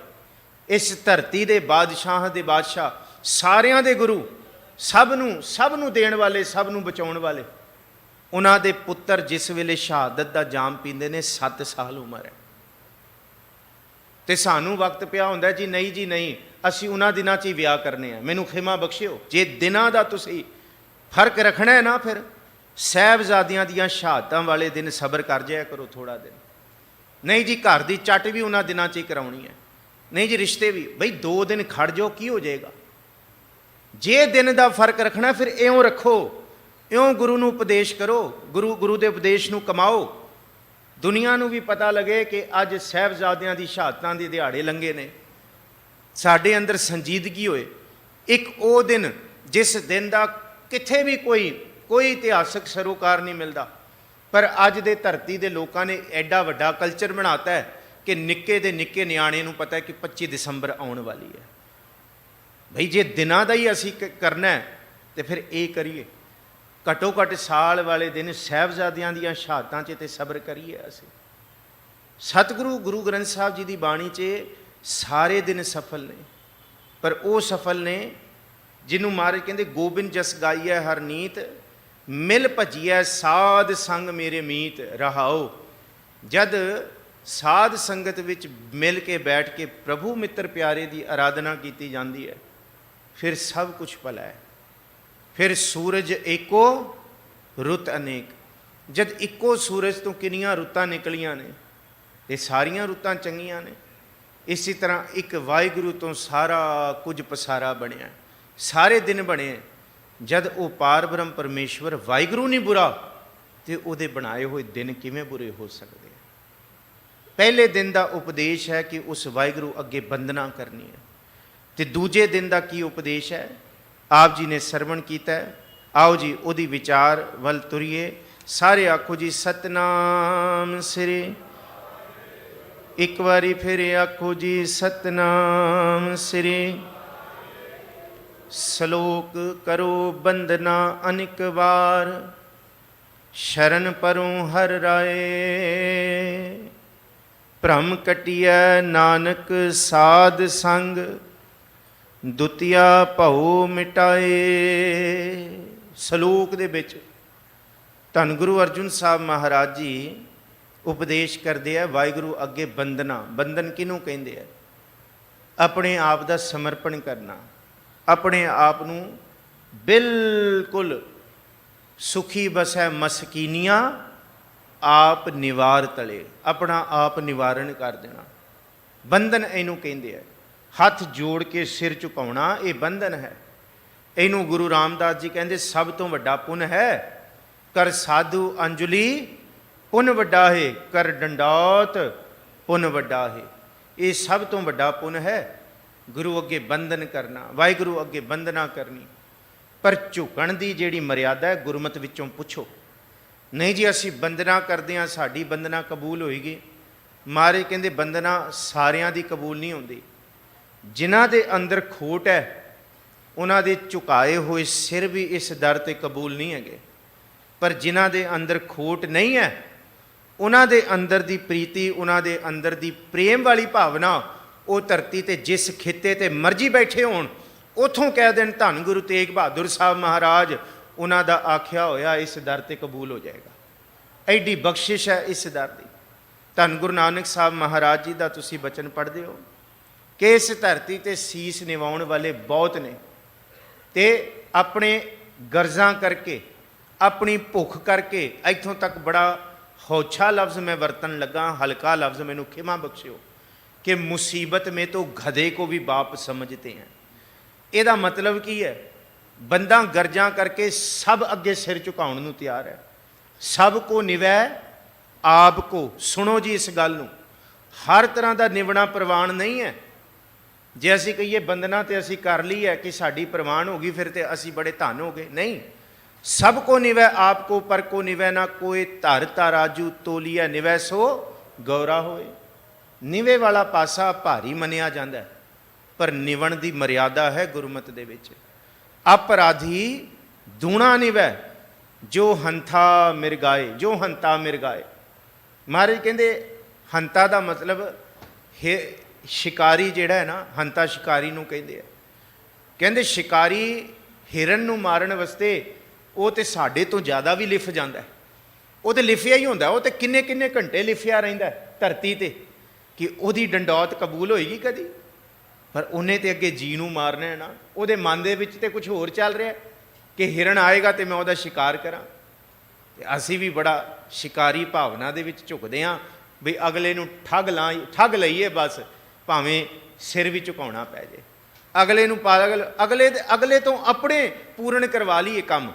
ਇਸ ਧਰਤੀ ਦੇ ਬਾਦਸ਼ਾਹਾਂ ਦੇ ਬਾਦਸ਼ਾਹ, ਸਾਰਿਆਂ ਦੇ ਗੁਰੂ, ਸਭ ਨੂੰ ਦੇਣ ਵਾਲੇ, ਸਭ ਨੂੰ ਬਚਾਉਣ ਵਾਲੇ, ਉਹਨਾਂ ਦੇ ਪੁੱਤਰ ਜਿਸ ਵੇਲੇ ਸ਼ਹਾਦਤ ਦਾ ਜਾਮ ਪੀਂਦੇ ਨੇ, 7 ਸਾਲ ਉਮਰ ਹੈ। ਤੇ ਸਾਨੂੰ ਵਕਤ ਪਿਆ ਹੁੰਦਾ ਜੀ ਨਹੀਂ ਜੀ ਨਹੀਂ, ਅਸੀਂ ਉਹਨਾਂ ਦਿਨਾਂ 'ਚ ਹੀ ਵਿਆਹ ਕਰਨੇ ਆ, ਮੈਨੂੰ ਖਿਮਾ ਬਖਸ਼ਿਓ। ਜੇ ਦਿਨਾਂ ਦਾ ਤੁਸੀਂ ਫਰਕ ਰੱਖਣਾ ਹੈ ਨਾ, ਫਿਰ ਸਾਹਿਬਜ਼ਾਦਿਆਂ ਦੀਆਂ ਸ਼ਹਾਦਤਾਂ ਵਾਲੇ ਦਿਨ ਸਬਰ ਕਰ ਜਾਇਆ ਕਰੋ ਥੋੜ੍ਹਾ ਦਿਨ। ਨਹੀਂ ਜੀ, ਘਰ ਦੀ ਚੱਟ ਵੀ ਉਹਨਾਂ ਦਿਨਾਂ 'ਚ ਹੀ ਕਰਾਉਣੀ ਹੈ। ਨਹੀਂ ਜੀ, ਰਿਸ਼ਤੇ ਵੀ ਬਈ 2 ਦਿਨ ਖੜ ਜਾਓ, ਕੀ ਹੋ ਜਾਏਗਾ? ਜੇ ਦਿਨ ਦਾ ਫਰਕ ਰੱਖਣਾ ਫਿਰ ਇਉਂ ਰੱਖੋ, ਇਉਂ ਗੁਰੂ ਨੂੰ ਉਪਦੇਸ਼ ਕਰੋ, ਗੁਰੂ ਦੇ ਉਪਦੇਸ਼ ਨੂੰ ਕਮਾਓ। ਦੁਨੀਆ ਨੂੰ ਵੀ ਪਤਾ ਲੱਗੇ ਕਿ ਅੱਜ ਸਾਹਿਬਜ਼ਾਦਿਆਂ ਦੀ ਸ਼ਹਾਦਤਾਂ ਦੇ ਦਿਹਾੜੇ ਲੰਘੇ ਨੇ। ਸਾਡੇ ਅੰਦਰ ਸੰਜੀਦਗੀ ਹੋਏ। ਇੱਕ ਉਹ ਦਿਨ ਜਿਸ ਦਿਨ ਦਾ ਕਿੱਥੇ ਵੀ ਕੋਈ ਇਤਿਹਾਸਕ ਸਰੋਕਾਰ ਨਹੀਂ ਮਿਲਦਾ, ਪਰ ਅੱਜ ਦੇ ਧਰਤੀ ਦੇ ਲੋਕਾਂ ਨੇ ਐਡਾ ਵੱਡਾ ਕਲਚਰ ਬਣਾਤਾ ਹੈ ਕਿ ਨਿੱਕੇ ਦੇ ਨਿੱਕੇ ਨਿਆਣੇ ਨੂੰ ਪਤਾ ਹੈ ਕਿ 25 ਦਸੰਬਰ ਆਉਣ ਵਾਲੀ ਹੈ। ਭਈ ਜੇ ਦਿਨਾਂ ਦਾ ਹੀ ਅਸੀਂ ਕਰਨਾ ਹੈ ਤੇ ਫਿਰ ਇਹ ਕਰੀਏ। ਘੱਟੋ ਘੱਟ ਸਾਲ ਵਾਲੇ ਦਿਨ ਸਾਹਿਬਜ਼ਾਦਿਆਂ ਦੀਆਂ ਸ਼ਹਾਦਤਾਂ 'ਚ ਤੇ ਸਬਰ ਕਰੀਏ ਅਸੀਂ। ਸਤਿਗੁਰੂ ਗੁਰੂ ਗ੍ਰੰਥ ਸਾਹਿਬ ਜੀ ਦੀ ਬਾਣੀ 'ਚ ਸਾਰੇ ਦਿਨ ਸਫਲ ਨੇ, ਪਰ ਉਹ ਸਫਲ ਨੇ ਜਿਹਨੂੰ ਮਹਾਰਾਜ ਕਹਿੰਦੇ ਗੋਬਿੰਦ ਜਸ ਗਾਈਐ ਹਰ ਨੀਤ, ਮਿਲ ਭਜੀਐ ਸਾਧ ਸੰਗ ਮੇਰੇ ਮੀਤ ਰਹਾਓ। ਜਦ ਸਾਧ ਸੰਗਤ ਵਿੱਚ ਮਿਲ ਕੇ ਬੈਠ ਕੇ ਪ੍ਰਭੂ ਮਿੱਤਰ ਪਿਆਰੇ ਦੀ ਆਰਾਧਨਾ ਕੀਤੀ ਜਾਂਦੀ ਹੈ, ਫਿਰ ਸਭ ਕੁਝ ਭਲਾ ਹੈ। ਫਿਰ ਸੂਰਜ ਏਕੋ ਰੁੱਤ ਅਨੇਕ। ਜਦ ਇੱਕੋ ਸੂਰਜ ਤੋਂ ਕਿੰਨੀਆਂ ਰੁੱਤਾਂ ਨਿਕਲੀਆਂ ਨੇ ਤੇ ਸਾਰੀਆਂ ਰੁੱਤਾਂ ਚੰਗੀਆਂ ਨੇ, ਇਸੇ ਤਰ੍ਹਾਂ ਇੱਕ ਵਾਹਿਗੁਰੂ ਤੋਂ ਸਾਰਾ ਕੁਝ ਪਸਾਰਾ ਬਣਿਆ, ਸਾਰੇ ਦਿਨ ਬਣੇ। ਜਦ ਉਹ ਪਾਰ ਬ੍ਰਹਮ ਪਰਮੇਸ਼ਵਰ ਵਾਹਿਗੁਰੂ ਨਹੀਂ ਬੁਰਾ, ਤੇ ਉਹਦੇ ਬਣਾਏ ਹੋਏ ਦਿਨ ਕਿਵੇਂ ਬੁਰੇ ਹੋ ਸਕਦੇ? ਪਹਿਲੇ ਦਿਨ ਦਾ ਉਪਦੇਸ਼ ਹੈ ਕਿ ਉਸ ਵਾਹਿਗੁਰੂ ਅੱਗੇ ਬੰਦਨਾ ਕਰਨੀ ਹੈ, ਤੇ ਦੂਜੇ ਦਿਨ ਦਾ ਕੀ ਉਪਦੇਸ਼ ਹੈ ਆਪ ਜੀ ਨੇ ਸਰਵਣ ਕੀਤਾ। ਆਓ ਜੀ ਉਹਦੀ ਵਿਚਾਰ ਵੱਲ ਤੁਰੀਏ। ਸਾਰੇ ਆਖੋ ਜੀ ਸਤਨਾਮ ਸ੍ਰੀ। ਇੱਕ ਵਾਰੀ ਫਿਰ ਆਖੋ ਜੀ ਸਤਨਾਮ ਸ੍ਰੀ। ਸ਼ਲੋਕ ਕਰੋ ਬੰਦਨਾ ਅਨਿਕ ਵਾਰ, शरण परूं हर राए। भ्रम कटिया नानक साध संग, दुतिया भऊ मिटाए। सलोक दे विच धन गुरु अर्जुन साहब महाराज जी उपदेश करते हैं वाहिगुरु अगे बंदना। बंधन किनू कहते हैं? अपने आप का समर्पण करना, अपने आप नू बिल्कुल सुखी बसै मसकीनियाँ आप निवार तले, अपना आप निवारण कर देना। बंधन इनू कहते हैं। हथ जोड़ के सिर झुकाउणा ये बंधन है। इनू गुरु रामदास जी कहते सब तो वड्डा पुन है, कर साधु अंजलि पुन वड्डा है, कर डंडौत पुन वड्डा है। ये सब तो वड्डा पुन है गुरु अगे बंधन करना, वाहिगुरु अगे बंधना करनी। पर झुकण की जिहड़ी मर्यादा है गुरमत विचों पुछो। नहीं जी असी बंधना करते हैं साड़ी बंधना कबूल होएगी। महाराज कहते बंधना सारियां दी कबूल नहीं होंदी। जिन्हां दे अंदर खोट है उन्हां दे झुकाए हुए सिर भी इस दर ते कबूल नहीं है। पर जिन्हां दे अंदर खोट नहीं है उन्हां दे अंदर दी प्रीति, उन्हां दे अंदर दी प्रेम वाली भावना वो धरती ते जिस खिते ते मर्जी बैठे होण उथों कह देन धन गुरु तेग बहादुर साहब महाराज उन्हां दा आख्या होया इस दर ते कबूल हो जाएगा। एडी बख्शिश है इस दर दी। धन गुरु नानक साहब महाराज जी दा तुसीं बचन पढ़दे हो कि इस धरती ते सीस निवाउण वाले बहुत ने ते अपने गर्जां करके अपनी भुख करके इत्थों तक बड़ा हौछा लफ्ज़ मैं वरतन लगा, हल्का लफ्ज़ मैनू खिमा बख्शियो कि मुसीबत में तो गधे को भी बाप समझते हैं। ਇਹਦਾ मतलब की है? बंदा गर्जा करके सब अगे सिर झुकाउण नूं तैयार है। सब को निवै आप को। सुनो जी इस गल नूं, हर तरह का निवना प्रवान नहीं है। जे असी कहिए बंदना तो असी कर ली है कि साड़ी प्रवान हो गई फिर तो असी बड़े धन हो गए, नहीं। सब को निवै आपको, पर को निवै ना कोई, धर ताराजू तोलिया निवै सो गौरा होए। निवे वाला पासा भारी मनिया जाता है, पर निवण की मर्यादा है गुरमत दे विच। अपराधी दूणा निवै जो हंथा मिरगाए, जो हंता मिरगाए। महाराज कहते हंता का मतलब है शिकारी जिहड़ा है ना, हंता शिकारी नूं कहते हैं। कहते शिकारी हिरन नूं मारन वास्ते वो तो साढ़े तो ज़्यादा भी लिफ जाता है। वो तो लिफिया ही होंदा, वो तो किन्ने किन्ने घंटे लिफिया रहिंदा धरती ते कि उहदी डंडौत कबूल होएगी कदी। पर उन्हें तो अगे जी नूं मारना है ना, उहदे मन दे विच ते कुछ होर चल रहा है कि हिरन आएगा तो मैं उहदा शिकार करा। असी भी बड़ा शिकारी भावना दे विच झुकदे हां भी अगले नूं ठग लईए बस, भावें सिर भी झुकाउणा पै जाए। अगले नूं पागल अगले तो अपने पूर्ण करवा लीए काम,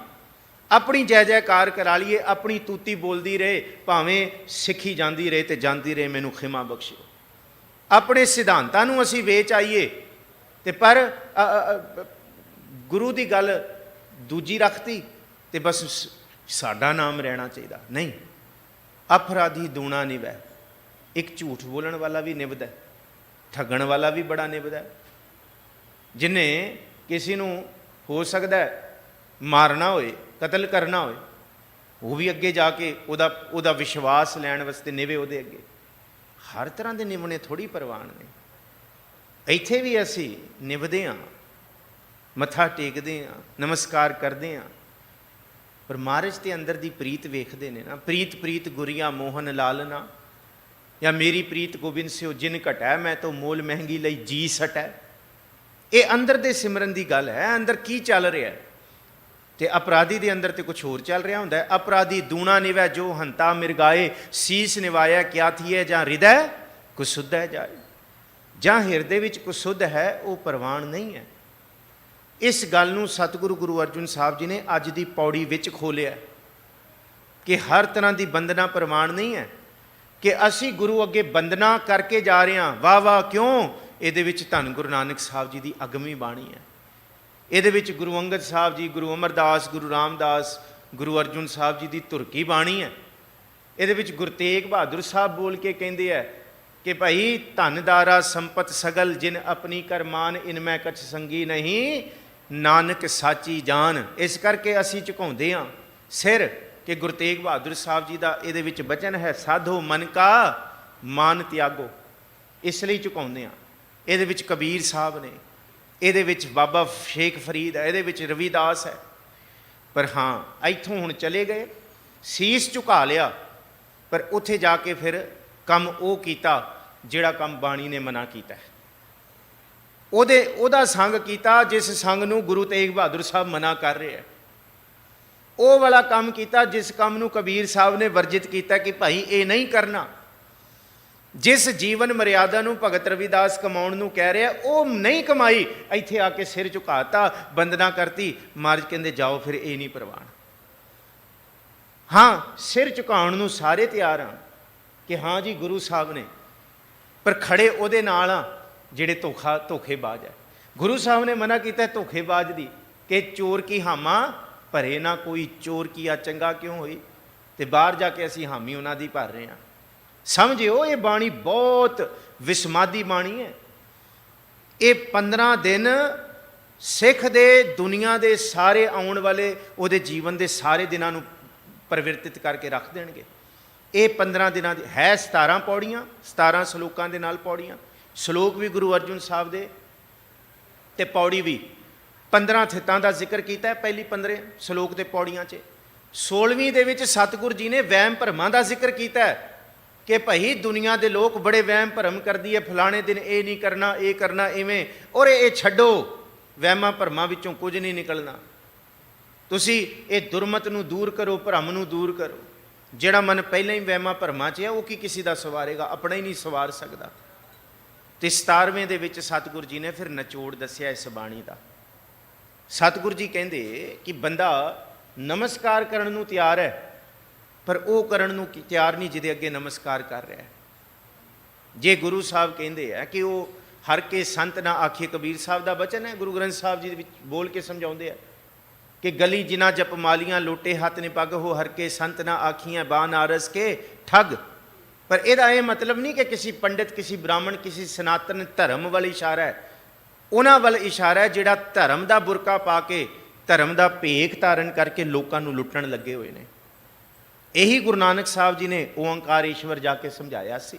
अपनी जय जयकार करा लीए, अपनी तूती बोलती रहे, भावें सिखी जाती रहे तो जाती रहे, मैनू खिमा बख्शियो। अपने सिद्धांतां नूं असीं वेच आईए ते पर गुरु की गल दूजी रखती तो बस साडा नाम रहना चाहिए, नहीं। अपराधी दूना निवै। एक झूठ बोलण वाला भी निभदा, ठगण वाला भी बड़ा निभदा। जिन्हें किसी नूं हो सकता है मारना होए, कतल करना होए, वो भी अगे जाके उहदा विश्वास लैण वास्ते निवे उहदे अगे। हर तरह के निवने थोड़ी परवान ने। इत्थे भी असी निभदे हाँ, मत्था टेकदे हाँ, नमस्कार करते हैं, पर महाराज के अंदर की प्रीत वेखते ने ना। प्रीत प्रीत गुरिया मोहन लालना, या मेरी प्रीत गोबिंद सिओ जिन घटै, मैं तो मोल महंगी लई जी सटै। ये अंदर दे सिमरन की गल है, अंदर की चल रहा है। तो अपराधी के अंदर तो कुछ होर चल रहा होंदा है। अपराधी दूना निवै जो हंता मिरगाए, सीस निवाया क्या थी जां हृदय कुसुध है जाए। जां हिरदे विच कुसुध है वो परवान नहीं है। इस गल नूं सतगुरु गुरु अर्जुन साहब जी ने अज की पौड़ी विच खोलिया कि हर तरह की बंदना परवान नहीं है, कि असी गुरु अगे बंदना करके जा रहे हैं। वाह वाह क्यों? ये धन गुरु नानक साहब जी की अगमी बाणी है। ये गुरु अंगद साहब जी, गुरु अमरदास, गुरु रामदास, गुरु अर्जुन साहब जी की धुरकी बाणी है। ये गुरु तेग बहादुर साहब बोल के कहते हैं कि भाई धनदारा संपत सगल जिन अपनी कर मान, इनमै कछ संगी नहीं नानक साची जान। इस करके असी झुकाउंदे हाँ सिर कि गुरु तेग बहादुर साहब जी का ये बचन है, साधो मन का मान त्यागो, इसलिए झुकाउने आ। ये कबीर साहब ने, ये बाबा शेख फरीद है, ये रविदास है। पर हाँ, इत्थों हुण चले गए, सीस झुका लिया, पर उत्थे जाके फिर काम वो कीता जिहड़ा काम बाणी ने मना कीता है। ओदा संग कीता जिस संग नूं गुरु तेग बहादुर साहब मना कर रहे हैं। वो वाला काम कीता जिस काम नूं कबीर साहब ने वर्जित किया कि भाई ये नहीं करना। जिस जीवन मर्यादा नूं भगत रविदास कमाउण नूं कह रहा वो नहीं कमाई, इत्थे आके सिर झुकाता, वंदना करती। महाराज कहंदे जाओ फिर ये नहीं प्रवान। हाँ, सिर झुकाउण नूं सारे तैयार हाँ कि हाँ जी गुरु साहब ने, पर खड़े उहदे नाल आ जिहड़े धोखेबाज है। गुरु साहब ने मना किया धोखेबाज दी कि चोर की हामा भरे ना कोई, चोर किया चंगा क्यों होई, ते बाहर जाके असीं हामी उन्हां दी भर रहे हैं। समझिओ ये बाणी बहुत विस्मादी बाणी है। ये 15 दिन सिख दे दुनिया दे सारे आउण वाले उहदे जीवन दे सारे दिनां नूं परिवर्तित करके रख देणगे। ये 15 दिनां दी है 17 पौड़ियां, 17 सलोकां दे नाल पौड़ियां। सलोक भी गुरु अर्जुन साहब दे ते पौड़ी भी 15 थितां दा जिक्र कीता है पहली 15 सलोक दे पौड़ियां च। 16वीं दे विच सतगुर जी ने वहम भरमां दा जिक्र कीता है कि भाई दुनिया के लोग बड़े वहम भरम कर दी है, फलाने दिन ये नहीं करना, ये करना इवें, और ये छड्डो, वहमां भरमां विचों कुछ नहीं निकलना। तुसी ये दुरमत नूं दूर करो, भरम नूं दूर करो। जिहड़ा मन पहले ही वहमां भरमां च है वो की किसी का सवारेगा, अपना ही नहीं सवार सकता। तो 17वें दे विच सतगुर जी ने फिर नचोड़ दस्या इस बाणी का। सतगुर जी कहंदे कि बंदा नमस्कार करन नूं तैयार है, पर वो करन नूं तैयार नहीं जिहदे अगे नमस्कार कर रहा है। जे गुरु साहब कहंदे है कि वो हर के संत ना आखिए, कबीर साहब का बचन है, गुरु ग्रंथ साहब जी बोल के समझाते हैं कि गली जिना जप मालियां लोटे हाथ ने पग हो, हर के संत ना आखियां बान आरस के ठग। पर यदा यह मतलब नहीं कि किसी पंडित, किसी ब्राह्मण, किसी सनातन धर्म वाल इशारा है। उन्हां वाल इशारा है जिहड़ा धर्म का बुरका पा के, धर्म का भेख धारण करके लोगों को लुट्टण लगे हुए हैं। यही गुरु नानक साहब जी ने ओंकार ईश्वर जाके समझाया सी।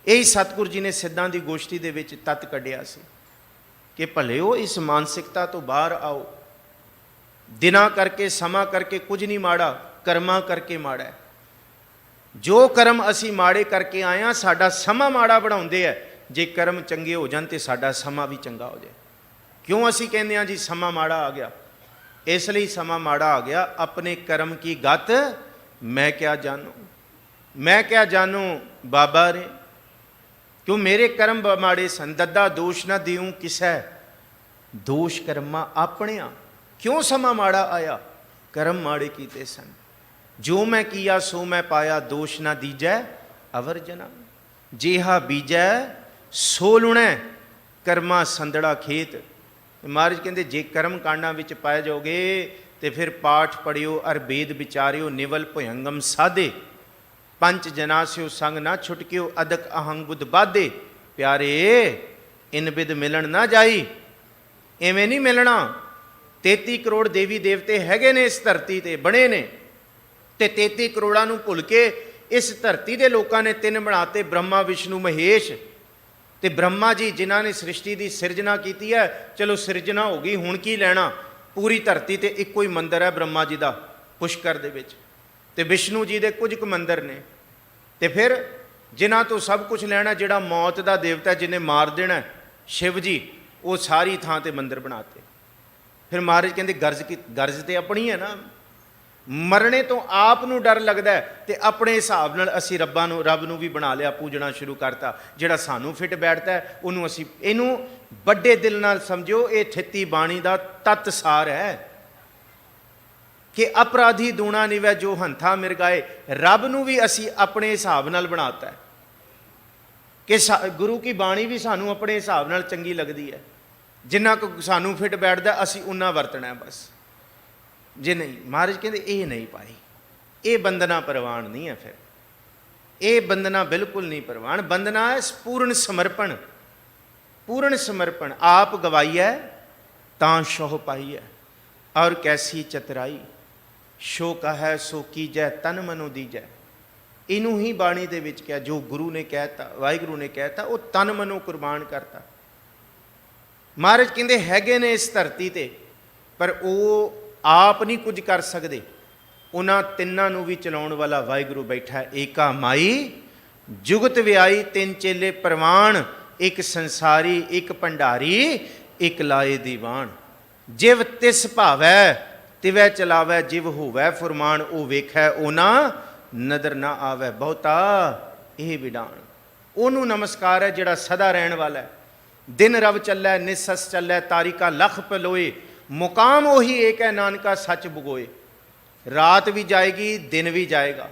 यही सतगुर जी ने सिद्धां दी गोष्ठी दे विच तत कढ़िया सी कि भलेओ इस मानसिकता तो बाहर आओ। दिना करके समा करके कुछ नहीं माड़ा, कर्मा करके माड़ा है। जो कर्म असी माड़े करके आए हैं साडा समा माड़ा बनाउंदे है। जे कर्म चंगे हो जान तो साडा समा भी चंगा हो जाए। क्यों असी कहते हैं जी समा माड़ा आ गया? इसलिए समा माड़ा आ गया, अपने कर्म की गत मैं क्या जानूं, मैं क्या जानूं बाबा रे, क्यों मेरे कर्म माड़े सन। दद्दा दोष ना दिऊं किसै, दोष कर्मा अपने आ। क्यों समा माड़ा आया? कर्म माड़े कीते सन। जो मैं किया सो मैं पाया, दोष ना दीजै अवर जना। जेहा बीजै सो लुणै, कर्मा संदड़ा खेत। महाराज कहते जे कर्म कांडां विच पाए जाओगे तो फिर पाठ पढ़ियो अर वेद विचारियो, निवल भुयंगम साधे। पंच जनास्यो संग ना छुटकियो, अदक अहंग बुद्ध बाधे। प्यारे इन विद मिलन ना जाई, इवें नहीं मिलना। 33 करोड़ देवी देवते हैगे ने इस धरती ते, बने ने, ते 33 करोड़ां नूं भुल के इस धरती दे लोकां ने 3 बनाते, ब्रह्मा विष्णु महेश। ते ब्रह्मा जी जिन्हां ने सृष्टि की सिरजना की है, चलो सिरजना हो गई, हुण की लैना। पूरी धरती ते इक्को ही मंदिर है ब्रह्मा जी का, पुष्कर दे विच। ते विष्णु जी दे कुछ क मंदिर ने। ते फिर जिन्हां तो सब कुछ लैना, जिहड़ा मौत का देवता जिन्हें मार देना शिव जी, वो सारी थां ते मंदिर बनाते। फिर महाराज कहते गर्ज तो अपनी है ना, मरने तो आप नूं डर लगता है, तो अपने हिसाब नाल असी रब नूं भी बना लिया, पूजना शुरू करता। जिहड़ा सानू फिट बैठता है उन्होंने असी इनू बड़े दिल नाल समझो। ये 38 बाणी का तत् सार है कि अपराधी दूना निवै जो हंथा मिरगाए। रब नूं भी असी अपने हिसाब नाल बनाता है कि गुरु की बाणी भी सानू अपने हिसाब नाल चंगी लगती है। जिन्ना को सानू फिट बैठता असी उन्ना वरतना है बस। जे नहीं, महाराज कहते ये नहीं पाई, ये बंदना प्रवान नहीं है। फिर ये बंदना बिल्कुल नहीं प्रवान। बंदना है पूर्ण समर्पण, पूर्ण समर्पण। आप गवाई है तां शोह पाई है, और कैसी चतराई ਸ਼ੋ ਕਹੈ ਸੋ ਕੀਜੈ ਤਨ ਮਨੋ ਦੀਜੈ। ਇਹਨੂੰ ਹੀ ਬਾਣੀ ਦੇ ਵਿੱਚ ਕਿਹਾ, ਜੋ ਗੁਰੂ ਨੇ ਕਹਿਤਾ, ਵਾਹਿਗੁਰੂ ਨੇ ਕਹਿਤਾ, ਉਹ ਤਨ ਮਨੋ ਕੁਰਬਾਨ ਕਰਤਾ। ਮਹਾਰਾਜ ਕਹਿੰਦੇ ਹੈਗੇ ਨੇ ਇਸ ਧਰਤੀ ਤੇ, ਪਰ ਉਹ ਆਪ ਨਹੀਂ ਕੁਝ ਕਰ ਸਕਦੇ। ਉਹਨਾਂ ਤਿੰਨਾਂ ਨੂੰ ਵੀ ਚਲਾਉਣ ਵਾਲਾ ਵਾਹਿਗੁਰੂ ਬੈਠਾ। ਏਕਾ ਮਾਈ ਜੁਗਤ ਵਿਆਈ ਤਿੰਨ ਚੇਲੇ ਪ੍ਰਵਾਨ, ਇੱਕ ਸੰਸਾਰੀ ਇੱਕ ਭੰਡਾਰੀ ਇੱਕ ਲਾਏ ਦੀਵਾਨ। ਜਿਵ ਤਿਸ ਭਾਵੈ ਤਿਵੈ ਚਲਾਵੈ, ਜਿਵ ਹੋਵੈ ਫੁਰਮਾਨ, ਉਹ ਵੇਖੈ ਉਹਨਾਂ ਨਦਰ ਨਾ ਆਵੈ। ਬਹੁਤਾ ਇਹ ਵਿਡਾਣ। ਉਹਨੂੰ ਨਮਸਕਾਰ ਹੈ ਜਿਹੜਾ ਸਦਾ ਰਹਿਣ ਵਾਲਾ ਹੈ। ਦਿਨ ਰਵ ਚੱਲੈ ਨਿਸਸ ਚੱਲੈ, ਤਾਰਿਕਾ ਲਖ ਪਲੋਏ, ਮੁਕਾਮ ਉਹੀ ਏਕ ਹੈ ਨਾਨਕਾ ਸੱਚ ਬੁਗੋਏ। ਰਾਤ ਵੀ ਜਾਏਗੀ, ਦਿਨ ਵੀ ਜਾਏਗਾ,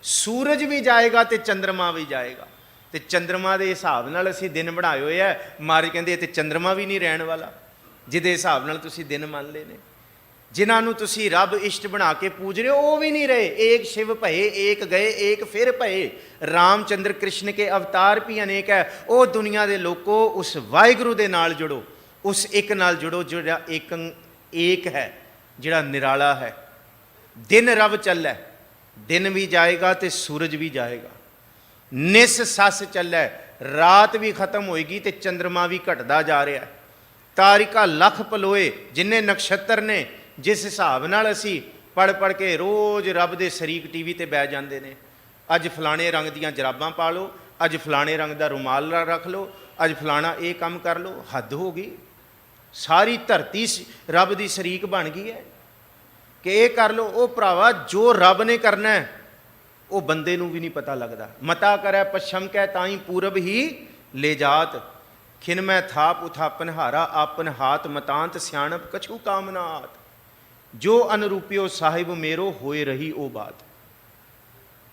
ਸੂਰਜ ਵੀ ਜਾਏਗਾ ਤੇ ਚੰਦਰਮਾ ਵੀ ਜਾਏਗਾ। ਤੇ ਚੰਦਰਮਾ ਦੇ ਹਿਸਾਬ ਨਾਲ ਅਸੀਂ ਦਿਨ ਬਣਾਏ ਹੋਏ ਆ। ਮਹਾਰਾਜ ਕਹਿੰਦੇ ਤੇ ਚੰਦਰਮਾ ਵੀ ਨਹੀਂ ਰਹਿਣ ਵਾਲਾ, ਜਿਹਦੇ ਹਿਸਾਬ ਨਾਲ ਤੁਸੀਂ ਦਿਨ ਮੰਨ ਲਏ ਨੇ। ਜਿਨ੍ਹਾਂ ਨੂੰ ਤੁਸੀਂ ਰੱਬ ਇਸ਼ਟ ਬਣਾ ਕੇ ਪੂਜ ਰਹੇ ਹੋ, ਉਹ ਵੀ ਨਹੀਂ ਰਹੇ। ਏਕ ਸ਼ਿਵ ਭਏ ਏਕ ਗਏ ਏਕ ਫਿਰ ਭਏ, ਰਾਮਚੰਦਰ ਕ੍ਰਿਸ਼ਨ ਕੇ ਅਵਤਾਰ ਵੀ ਅਨੇਕ ਹੈ। ਉਹ ਦੁਨੀਆ ਦੇ ਲੋਕੋ ਉਸ ਵਾਹਿਗੁਰੂ ਦੇ ਨਾਲ ਜੁੜੋ, ਉਸ ਇੱਕ ਨਾਲ ਜੁੜੋ ਜਿਹੜਾ ਏਕ ਹੈ, ਜਿਹੜਾ ਨਿਰਾਲਾ ਹੈ। ਦਿਨ ਰਵ ਚੱਲੈ, ਦਿਨ ਵੀ ਜਾਏਗਾ ਤੇ ਸੂਰਜ ਵੀ ਜਾਏਗਾ। ਨਿਸ ਸੱਸ ਚੱਲੈ, ਰਾਤ ਵੀ ਖਤਮ ਹੋਏਗੀ ਤੇ ਚੰਦਰਮਾ ਵੀ ਘਟਦਾ ਜਾ ਰਿਹਾ। ਤਾਰਿਕਾ ਲਖ ਪਲੋਏ, ਜਿੰਨੇ ਨਕਸ਼ਤਰ ਨੇ, ਜਿਸ ਹਿਸਾਬ ਨਾਲ ਅਸੀਂ ਪੜ੍ਹ ਕੇ ਰੋਜ਼ ਰੱਬ ਦੇ ਸ਼ਰੀਕ ਟੀਵੀ ਤੇ ਬਹਿ ਜਾਂਦੇ ਨੇ। ਅੱਜ ਫਲਾਣੇ ਰੰਗ ਦੀਆਂ ਜਰਾਬਾਂ ਪਾ ਲਓ, ਅੱਜ ਫਲਾਣੇ ਰੰਗ ਦਾ ਰੁਮਾਲ ਰੱਖ ਲਓ, ਅੱਜ ਫਲਾਣਾ ਇਹ ਕੰਮ ਕਰ ਲਓ। ਹੱਦ ਹੋ ਗਈ। ਸਾਰੀ ਧਰਤੀ ਰੱਬ ਦੀ ਸ਼ਰੀਕ ਬਣ ਗਈ ਹੈ ਕਿ ਇਹ ਕਰ ਲਓ। ਉਹ ਭਰਾਵਾ, ਜੋ ਰੱਬ ਨੇ ਕਰਨਾ ਹੈ ਉਹ ਬੰਦੇ ਨੂੰ ਵੀ ਨਹੀਂ ਪਤਾ ਲੱਗਦਾ। ਮਤਾ ਕਰੈ ਪਛਮ ਕੈ ਤਾਈ ਪੂਰਬ ਹੀ ਲੈ ਜਾਤ, ਖਿਨ ਮੈਂ ਥਾਪ ਉਥਾਪਨ ਹਾਰਾ, ਆਪਨ ਹਾਥ ਮਤਾਂਤ ਸਿਆਣਪ ਕਛੂ ਕਾਮਨਾਤ। ਜੋ ਅਨਰੂਪਿਓ ਸਾਹਿਬ ਮੇਰੋ ਹੋਏ ਰਹੀ ਉਹ ਬਾਤ।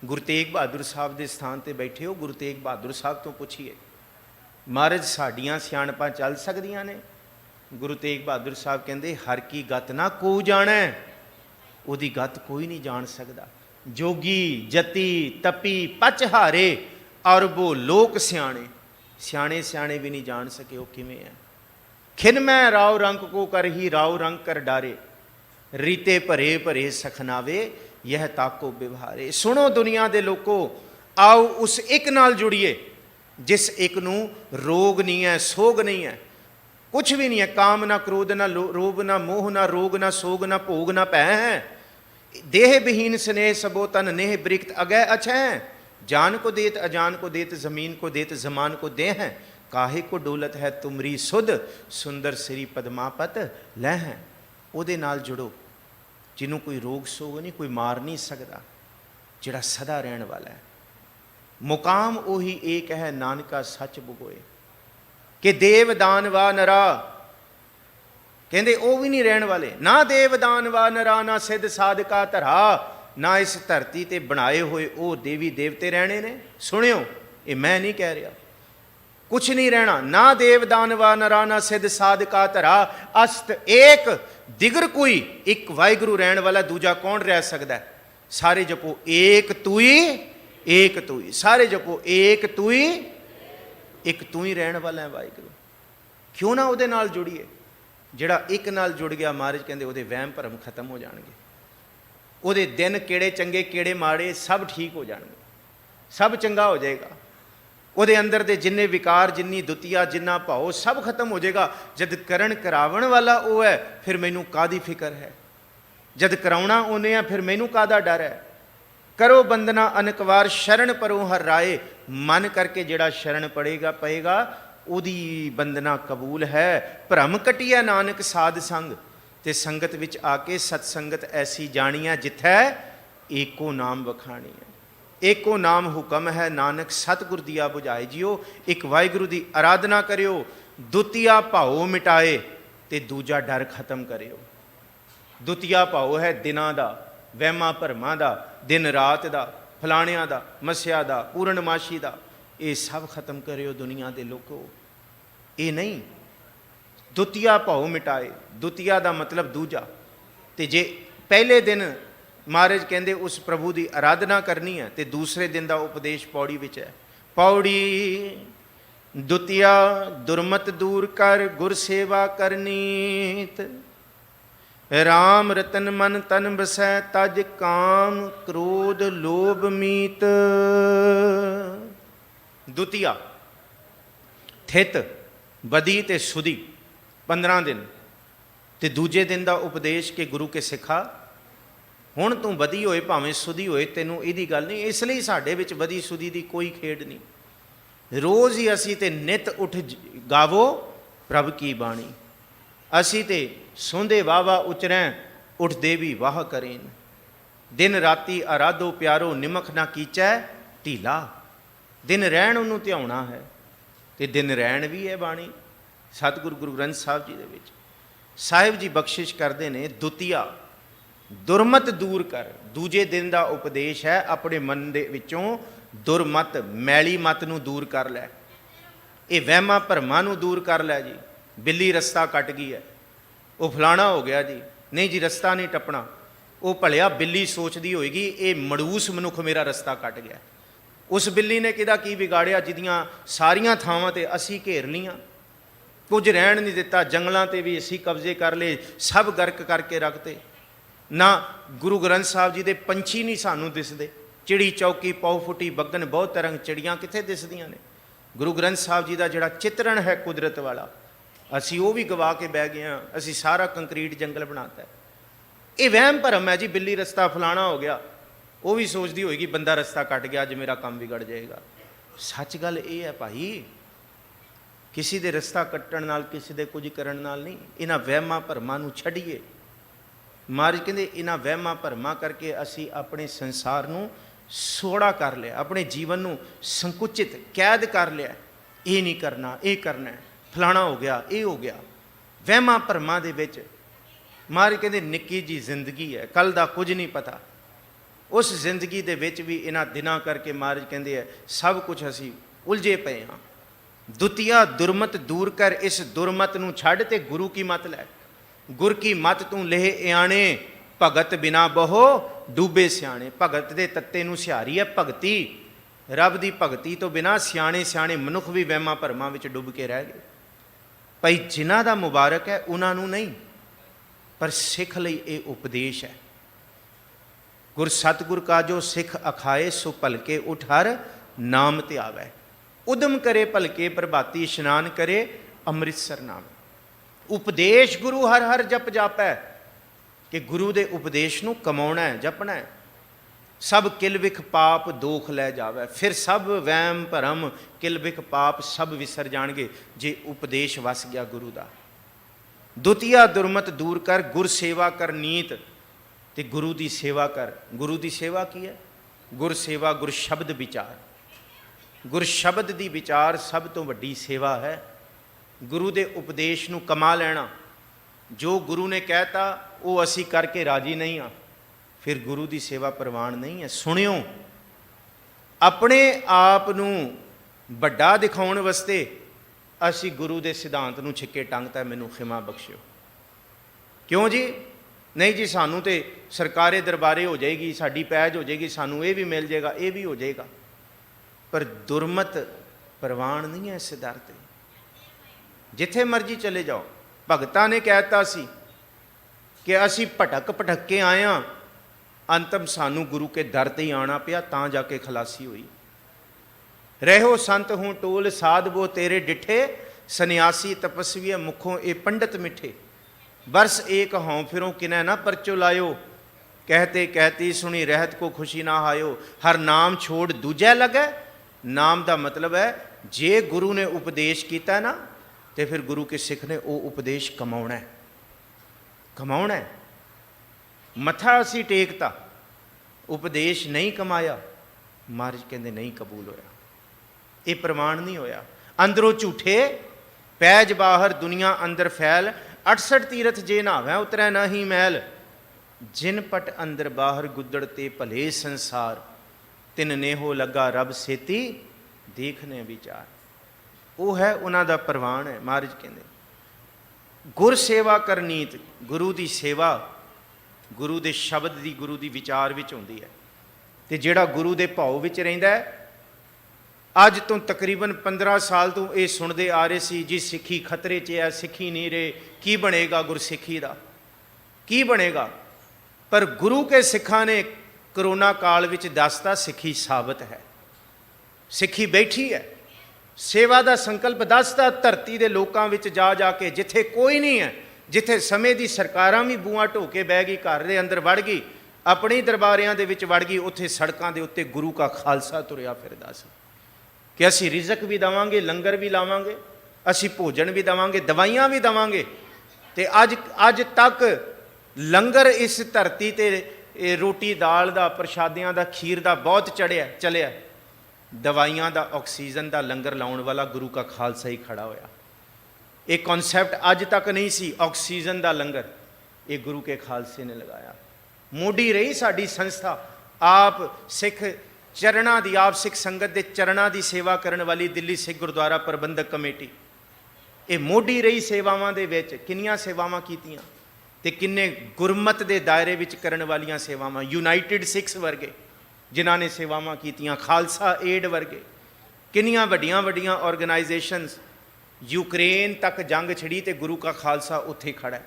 ਗੁਰੂ ਤੇਗ ਬਹਾਦਰ ਸਾਹਿਬ ਦੇ ਸਥਾਨ ਤੇ ਬੈਠੇ ਹੋ, ਗੁਰੂ ਤੇਗ ਬਹਾਦਰ ਸਾਹਿਬ ਤੋਂ ਪੁੱਛੀਏ, ਮਹਾਰਾਜ ਸਾਡੀਆਂ ਸਿਆਣਪਾਂ ਚੱਲ ਸਕਦੀਆਂ ਨੇ? ਗੁਰੂ ਤੇਗ ਬਹਾਦਰ ਸਾਹਿਬ ਕਹਿੰਦੇ, ਹਰ ਕੀ ਗਤ ਨਾ ਕੋ ਜਾਣੈ, ਉਹਦੀ ਗਤ ਕੋਈ ਨਹੀਂ ਜਾਣ ਸਕਦਾ। ਜੋਗੀ ਜਤੀ ਤਪੀ ਪਚਹਾਰੇ, ਅਰਬੋ ਲੋਕ ਸਿਆਣੇ, ਸਿਆਣੇ ਸਿਆਣੇ ਵੀ ਨਹੀਂ ਜਾਣ ਸਕੇ ਉਹ ਕਿਵੇਂ ਹੈ। ਖਿਨ ਮੈਂ ਰਾਉ ਰੰਗ ਕੋ ਕਰ ਹੀ ਰਾਉ ਰੰਗ ਕਰ ਡਾਰੇ, ਰੀਤੇ ਭਰੇ ਭਰੇ ਸਖਨਾਵੇ ਯਹ ਤਾਕੋ ਵਿਵਹਾਰੇ। ਸੁਣੋ ਦੁਨੀਆ ਦੇ ਲੋਕੋ, ਆਓ ਉਸ ਇੱਕ ਨਾਲ ਜੁੜੀਏ ਜਿਸ ਇੱਕ ਨੂੰ ਰੋਗ ਨਹੀਂ ਹੈ, ਸੋਗ ਨਹੀਂ ਹੈ, ਕੁਛ ਵੀ ਨਹੀਂ ਹੈ। ਕਾਮ ਨਾ ਕ੍ਰੋਧ ਨਾ ਰੋਗ ਨਾ ਮੋਹ ਨਾ ਰੋਗ ਨਾ ਸੋਗ ਨਾ ਭੋਗ ਨਾ ਭੈ ਹੈ। देह विहीन स्नेह सबो तन नेह बृक्त अगय अछै, जान को देत अजान को देत जमीन को देत जमान को दे हैं, काहे को डोलत है तुमरी सुध सुंदर श्री पदमापत ਲੈ ਹੈ। ਉਹਦੇ ਨਾਲ ਜੁੜੋ ਜਿਹਨੂੰ ਕੋਈ ਰੋਗ ਸੋਗ ਨਹੀਂ, ਕੋਈ ਮਾਰ ਨਹੀਂ ਸਕਦਾ, ਜਿਹੜਾ ਸਦਾ ਰਹਿਣ ਵਾਲਾ ਹੈ। ਮੁਕਾਮ ਉਹੀ ਏਕ ਹੈ ਨਾਨਕਾ ਸੱਚ ਬੁਗੋਏ। ਕਿ ਦੇਵ ਦਾਨ ਵਾ ਨਰਾ, ਕਹਿੰਦੇ ਉਹ ਵੀ ਨਹੀਂ ਰਹਿਣ ਵਾਲੇ। ਨਾ ਦੇਵ ਦਾਨ ਵਾ ਨਰਾ, ਨਾ ਸਿੱਧ ਸਾਧਕਾ ਧਰਾ, ਨਾ ਇਸ ਧਰਤੀ ਤੇ ਬਣਾਏ ਹੋਏ ਉਹ ਦੇਵੀ ਦੇਵਤੇ ਰਹਿਣੇ ਨੇ। ਸੁਣਿਓ, ਇਹ ਮੈਂ ਨਹੀਂ ਕਹਿ ਰਿਹਾ, ਕੁਛ ਨਹੀਂ ਰਹਿਣਾ। ਨਾ ਦੇਵ ਦਾਨਵਾ ਨਰਾ, ਨਾ ਸਿੱਧ ਸਾਧਕਾ ਧਰਾ, ਅਸਤ ਏਕ ਦਿਗਰ ਕੋਈ। ਇੱਕ ਵਾਹਿਗੁਰੂ ਰਹਿਣ ਵਾਲਾ, ਦੂਜਾ ਕੌਣ ਰਹਿ ਸਕਦਾ? ਸਾਰੇ ਜਪੋ ਏਕ ਤੂਈ, ਏਕ ਤੂਈ। ਸਾਰੇ ਜਪੋ ਏਕ ਤੂਈ, ਇੱਕ ਤੂੰ ਹੀ ਰਹਿਣ ਵਾਲਾ ਹੈ ਵਾਹਿਗੁਰੂ। ਕਿਉਂ ਨਾ ਉਹਦੇ ਨਾਲ ਜੁੜੀਏ। ਜਿਹੜਾ ਇੱਕ ਨਾਲ ਜੁੜ ਗਿਆ, ਮਹਾਰਾਜ ਕਹਿੰਦੇ ਉਹਦੇ ਵਹਿਮ ਭਰਮ ਖਤਮ ਹੋ ਜਾਣਗੇ। ਉਹਦੇ ਦਿਨ ਕਿਹੜੇ ਚੰਗੇ ਕਿਹੜੇ ਮਾੜੇ ਸਭ ਠੀਕ ਹੋ ਜਾਣਗੇ, ਸਭ ਚੰਗਾ ਹੋ ਜਾਏਗਾ। ਉਹਦੇ ਅੰਦਰ ਦੇ ਜਿੰਨੇ ਵਿਕਾਰ, ਜਿੰਨੀ ਦੁਤੀਆ, ਜਿੰਨਾ ਭਾਉ ਸਭ ਖਤਮ ਹੋ ਜਾਏਗਾ। ਜਦ ਕਰਨ ਕਰਾਵਣ ਵਾਲਾ ਉਹ ਹੈ, ਫਿਰ ਮੈਨੂੰ ਕਾਹਦੀ ਫਿਕਰ ਹੈ? ਜਦ ਕਰਾਉਣਾ ਉਹਨੇ ਆ, ਫਿਰ ਮੈਨੂੰ ਕਾਹਦਾ ਡਰ ਹੈ? ਕਰੋ ਬੰਦਨਾ ਅਨਕਵਾਰ, ਸ਼ਰਨ ਪਰੋ ਹਰ ਰਾਏ। ਮਨ ਕਰਕੇ ਜਿਹੜਾ ਸ਼ਰਨ ਪਏਗਾ ਉਹਦੀ ਬੰਦਨਾ ਕਬੂਲ ਹੈ। ਭਰਮ ਕਟਿਆ ਨਾਨਕ ਸਾਧ ਸੰਗ, ਤੇ ਸੰਗਤ ਵਿੱਚ ਆ ਕੇ ਸਤ ਸੰਗਤ ਐਸੀ ਜਾਣੀਆਂ, ਜਿੱਥੈ ਏਕੋ ਨਾਮ ਵਖਾਣੀ ਹੈ। ਏਕੋ ਨਾਮ ਹੁਕਮ ਹੈ, ਨਾਨਕ ਸਤਿਗੁਰ ਦੀਆ ਬੁਝਾਏ। ਜਿਓ ਇੱਕ ਵਾਹਿਗੁਰੂ ਦੀ ਆਰਾਧਨਾ ਕਰਿਓ, ਦੁਤੀਆ ਭਾਉ ਮਿਟਾਏ ਤੇ ਦੂਜਾ ਡਰ ਖਤਮ ਕਰਿਓ। ਦੁਤੀਆ ਭਾਉ ਹੈ ਦਿਨਾਂ ਦਾ, ਵਹਿਮਾਂ ਭਰਮਾਂ ਦਾ, ਦਿਨ ਰਾਤ ਦਾ, ਫਲਾਣਿਆਂ ਦਾ, ਮੱਸਿਆ ਦਾ, ਪੂਰਨਮਾਸ਼ੀ ਦਾ, ਇਹ ਸਭ ਖਤਮ ਕਰਿਓ ਦੁਨੀਆ ਦੇ ਲੋਕੋ। ਇਹ ਨਹੀਂ, ਦੁਤੀਆ ਭਾਉ ਮਿਟਾਏ। ਦੁਤੀਆ ਦਾ ਮਤਲਬ ਦੂਜਾ। ਤੇ ਜੇ ਪਹਿਲੇ ਦਿਨ ਮਹਾਰਾਜ ਕਹਿੰਦੇ ਉਸ ਪ੍ਰਭੂ ਦੀ ਆਰਾਧਨਾ ਕਰਨੀ ਹੈ, ਤੇ ਦੂਸਰੇ ਦਿਨ ਦਾ ਉਪਦੇਸ਼ ਪੌੜੀ ਵਿੱਚ ਹੈ। ਪੌੜੀ ਦੁਤੀਆ ਦੁਰਮਤ ਦੂਰ ਕਰ, ਗੁਰ ਸੇਵਾ ਕਰਨੀਤ। राम रतन मन तन बसै तज काम क्रोध लोभ मीत। दुतिया थित बदी ते सुधी 15 दिन ते दूजे दिन का उपदेश के गुरु के सिखा हुण तू बदी होए भावें सुधी होए तैनूं इहदी गल नहीं। इसलिए साडे विच बदी सुधी दी कोई खेड नहीं। रोज़ ही असी ते नित उठ गावो प्रभ की बाणी। असी ते सोंदे वावा उचरै उठदे भी वाह करेन। दिन राती आराधो प्यारो निमख ना कीचै ढीला। दिन रहण उन्होंने ध्याउणा है ते दिन रहण भी है बाणी। सतगुरु गुरु ग्रंथ साहब जी दे विच साहिब जी बख्शिश करते ने दुतिया दुरमत दूर कर। दूजे दिन का उपदेश है अपने मन दे विचों दुरमत मैली मत नूं दूर कर लै। ये वहमां भरमां नूं दूर कर लै जी। बिल्ली रस्ता कट गई है, वो फलाना हो गया जी, नहीं जी रस्ता नहीं टपना। वो भलिया बिल्ली सोचती होएगी ये मड़ूस मनुख मेरा रस्ता कट गया। उस बिल्ली ने किदा की बिगाड़िया जिदियां सारियां थावां ते असी घेर लियां, कुछ रहन नहीं दिता, जंगलों ते भी असी कब्जे कर ले, सब गर्क करके रखते। ना गुरु ग्रंथ साहब जी दे पंछी नहीं सानू दिसदे। चिड़ी चौकी पौ फुटी बगन बहुत तरंग चिड़ियाँ कित्थे दिसदियां ने। गुरु ग्रंथ साहब जी का जिहड़ा चित्रण है कुदरत वाला असी वो भी गवा के बह गए हाँ। असी सारा कंक्रीट जंगल बनाता है। ये वहम भरम है जी। बिल्ली रस्ता फलाना हो गया, वो भी सोचती होएगी बंदा रस्ता कट गया अज मेरा काम बिगड़ जाएगा। सच गल ये है भाई, किसी दे रस्ता कट्टण नाल किसी दे कुछ करन नाल नहीं। इन्हां वहमां भरमां नूं छड्डीए। महाराज कहंदे इन्हां वहमां भरमां करके असी अपने संसार नूं सोड़ा कर लिया, अपने जीवन नूं संकुचित कैद कर लिया। ये नहीं करना, ये करना है, फलाना हो गया, ये हो गया। वहमां भरमां दे विच महाराज कहंदे निक्की जी जिंदगी है, कल दा कुछ नहीं पता। उस जिंदगी दे विच भी इन्हां दिनां करके महाराज कहंदे है सब कुछ असी उलझे पे हाँ। दुतिया दुरमत दूर कर, इस दुरमत नूं छड्ड ते गुरु की मत लै। गुर की मत तू लेह आणे, भगत बिना बहो डूबे सियाणे। भगत दे तत्ते नूं सिहारी है भगती। रब दी भगती तो बिना सियाणे सियाणे मनुख भी वहमां भरमां विच डुब के रह गए। भाई जिन्हां दा मुबारक है उन्हां नूं नहीं, पर सिख लई ये उपदेश है। गुर सतगुर का जो सिख अखाए सो भलके उठ हर नाम ते आवे। उदम करे भलके प्रभाती इशनान करे अमृतसर नाम। उपदेश गुरु हर हर जप जापै कि गुरु दे उपदेश नूं कमाउणा है, जपना है। सब किल विख पाप दोख लै जावै। फिर सब वहम भरम किल विख पाप सब विसर जाणगे जे उपदेश वस गया गुरु दा। दुतिया दुरमत दूर कर, गुर सेवा कर नीत ते गुरु दी सेवा कर। गुरु दी सेवा की है? गुर सेवा गुर शब्द विचार। गुर शब्द दी विचार सब तो वड्डी सेवा है। गुरु दे उपदेश नूं कमा लेना। जो गुरु ने कहता वो असी करके राजी नहीं हाँ, फिर गुरु दी सेवा प्रवान नहीं है। सुनियो, अपने आप नूं वड्डा दिखाउण वास्ते असी गुरु दे सिद्धांत नूं छिक्के टंगता है। मैनूं खिमा बख्शियो। क्यों जी? नहीं जी सानू तो सरकारे दरबारे हो जाएगी, साड़ी पैज हो जाएगी, सानू ये भी मिल जाएगा, ये भी हो जाएगा, पर दुरमत प्रवान नहीं है इस दर ते। जिथे मर्जी चले जाओ। भगतां ने कहता सी कि असी भटक भटक के आए हाँ, अंतम सानू गुरु के दर ते ही आना पिया, तां जाके खलासी हुई। रहो संत हूँ टोल साध वो तेरे डिठे, सन्यासी तपस्वी मुखों ए पंडित मिठे। बरस एक हों फिरों किनै ना परचो लायो, कहते कहती सुनी रहत को खुशी ना आयो। हर नाम छोड़ दूजा लगे। नाम का मतलब है जे गुरु ने उपदेश किया ना तो फिर गुरु के सिख ने वो उपदेश कमाउणा है, कमाउणा है। मथा असी टेकता, उपदेश नहीं कमाया, महाराज कहते नहीं कबूल होया, ये प्रमाण नहीं होया। अंदरों झूठे पैज बाहर दुनिया अंदर फैल, 68 तीरथ जे नावै उतरै नहीं मैल। जिन पट अंदर बाहर गुदड़ते भले संसार, तिन नेहो लगा रब सेती देखने विचार। वो है उन्हां दा प्रवान है। महाराज कहते गुर सेवा कर नीत। गुरु की सेवा गुरु के शब्द की, गुरु की विचार विच हुंदी है। ते जिहड़ा गुरु के भाव विच रहिंदा है, अज तो तकरीबन 15 साल तो ये सुनते आ रहे सी जी सिक्खी खतरे च है, सिक्खी नहीं रहे, की बनेगा गुरसिक्खी का। की बनेगा। पर गुरु के सिखा ने करोना काल विच दसता सिखी साबित है, सिखी बैठी है। सेवा का संकल्प दसता धरती के लोगों में जा जाके जिथे कोई नहीं है, जिथे समय की सरकारां भी बूआ ढो के बह गई, घर के अंदर वड़ गई, अपने दरबारियां दे विच वड़ गई, उत्थे सड़कों के उत्ते गुरु का खालसा तुरिया फिरदा सी कि असी रिजक भी देवांगे, लंगर भी लावांगे, असी भोजन भी देवांगे, दवाइयां भी देवांगे। ते अज तक लंगर इस धरती ते रोटी दाल का, प्रशादियां का, खीर का बहुत चलिया। दवाइयां का, ऑक्सीजन का लंगर लाउण वाला गुरु का खालसा ही खड़ा होया। एक कॉन्सैप्ट अज तक नहीं सी, ऑक्सीजन का लंगर, ये गुरु के खालसे ने लगाया। मोडी रही साडी संस्था, आप सिख चरणा दी, आप सिख संगत के चरणा की सेवा करने वाली दिल्ली सिख गुरुद्वारा प्रबंधक कमेटी, ये मोडी रही सेवावां दे विच। किन्नियां सेवावां कीतियां ते किन्ने गुरमत के दायरे विच करन वालियां सेवावां, यूनाइटेड सिक्स वर्गे जिन्हां ने सेवावां कीतियां, खालसा एड वर्गे, किन्नियां वड्डियां वड्डियां ऑर्गेनाइजेशनस, यूक्रेन तक जंग छिड़ी तो गुरु का खालसा उत्थे खड़ा है,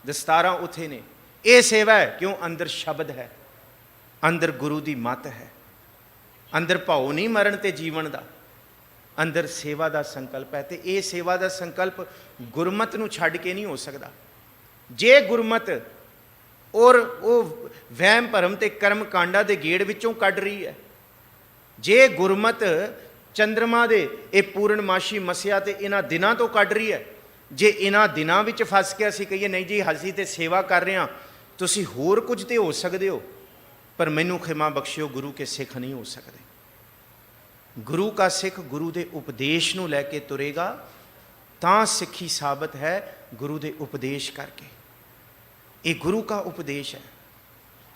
दस्तारां उत्थे ने। ये सेवा है क्यों? अंदर शब्द है, अंदर गुरु की मत है, अंदर भाव नहीं मरण ते जीवन का, अंदर सेवा का संकल्प है। तो ये सेवा का संकल्प गुरमत नूं छड्ड के नहीं हो सकता। जे गुरमत और वो वहम भरम ते कर्म कांडा के गेड़ विचों कढ रही है, जे गुरमत चंद्रमा दे ये पूर्णमाशी मसिया ते इन्हां दिनां तो कढ रही है, जे इन्हां दिनां विच फस के असीं कहिए नहीं जी असीं ते सेवा कर रहे हैं, तुसीं होर कुछ तो हो सकते हो, पर मैनू खिमा बख्शियो गुरु के सिख नहीं हो सकते। गुरु का सिख गुरु के उपदेश नूं लैके तुरेगा तां सिखी साबित है, गुरु के उपदेश करके। ये गुरु का उपदेश है